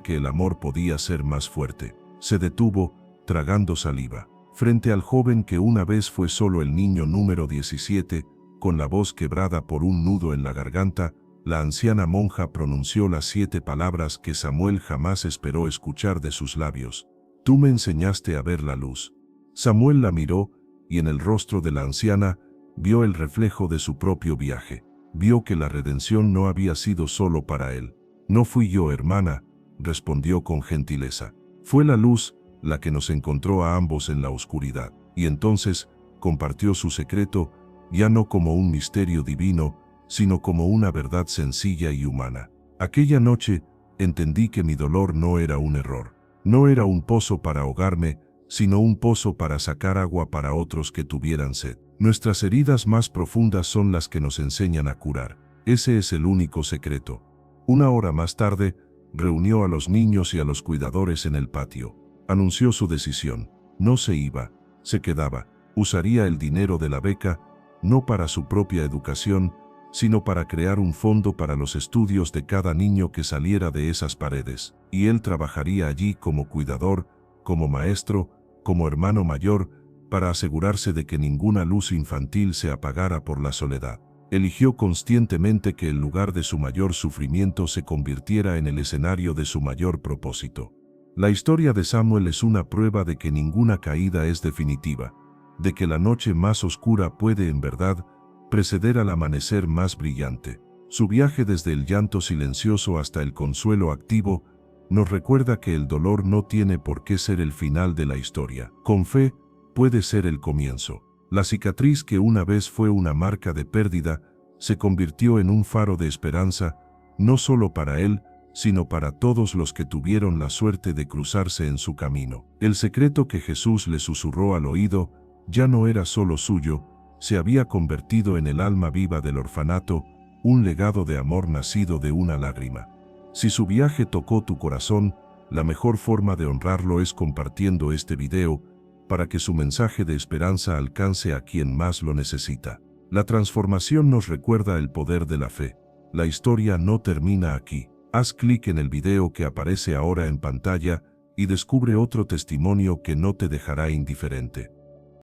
que el amor podía ser más fuerte. Se detuvo, tragando saliva, frente al joven que una vez fue solo el niño número 17, con la voz quebrada por un nudo en la garganta. La anciana monja pronunció las 7 palabras que Samuel jamás esperó escuchar de sus labios. Tú me enseñaste a ver la luz. Samuel la miró, y en el rostro de la anciana vio el reflejo de su propio viaje. Vio que la redención no había sido solo para él. No fui yo, hermana, respondió con gentileza. Fue la luz la que nos encontró a ambos en la oscuridad. Y entonces compartió su secreto, ya no como un misterio divino, sino como una verdad sencilla y humana. Aquella noche entendí que mi dolor no era un error. No era un pozo para ahogarme, sino un pozo para sacar agua para otros que tuvieran sed. Nuestras heridas más profundas son las que nos enseñan a curar. Ese es el único secreto. Una hora más tarde, reunió a los niños y a los cuidadores en el patio. Anunció su decisión. No se iba, se quedaba. Usaría el dinero de la beca, no para su propia educación, sino para crear un fondo para los estudios de cada niño que saliera de esas paredes. Y él trabajaría allí como cuidador, como maestro, como hermano mayor, para asegurarse de que ninguna luz infantil se apagara por la soledad. Eligió conscientemente que el lugar de su mayor sufrimiento se convirtiera en el escenario de su mayor propósito. La historia de Samuel es una prueba de que ninguna caída es definitiva, de que la noche más oscura puede en verdad preceder al amanecer más brillante. Su viaje desde el llanto silencioso hasta el consuelo activo nos recuerda que el dolor no tiene por qué ser el final de la historia. Con fe, puede ser el comienzo. La cicatriz que una vez fue una marca de pérdida, se convirtió en un faro de esperanza, no solo para él, sino para todos los que tuvieron la suerte de cruzarse en su camino. El secreto que Jesús le susurró al oído ya no era solo suyo, se había convertido en el alma viva del orfanato, un legado de amor nacido de una lágrima. Si su viaje tocó tu corazón, la mejor forma de honrarlo es compartiendo este video para que su mensaje de esperanza alcance a quien más lo necesita. La transformación nos recuerda el poder de la fe. La historia no termina aquí. Haz clic en el video que aparece ahora en pantalla y descubre otro testimonio que no te dejará indiferente.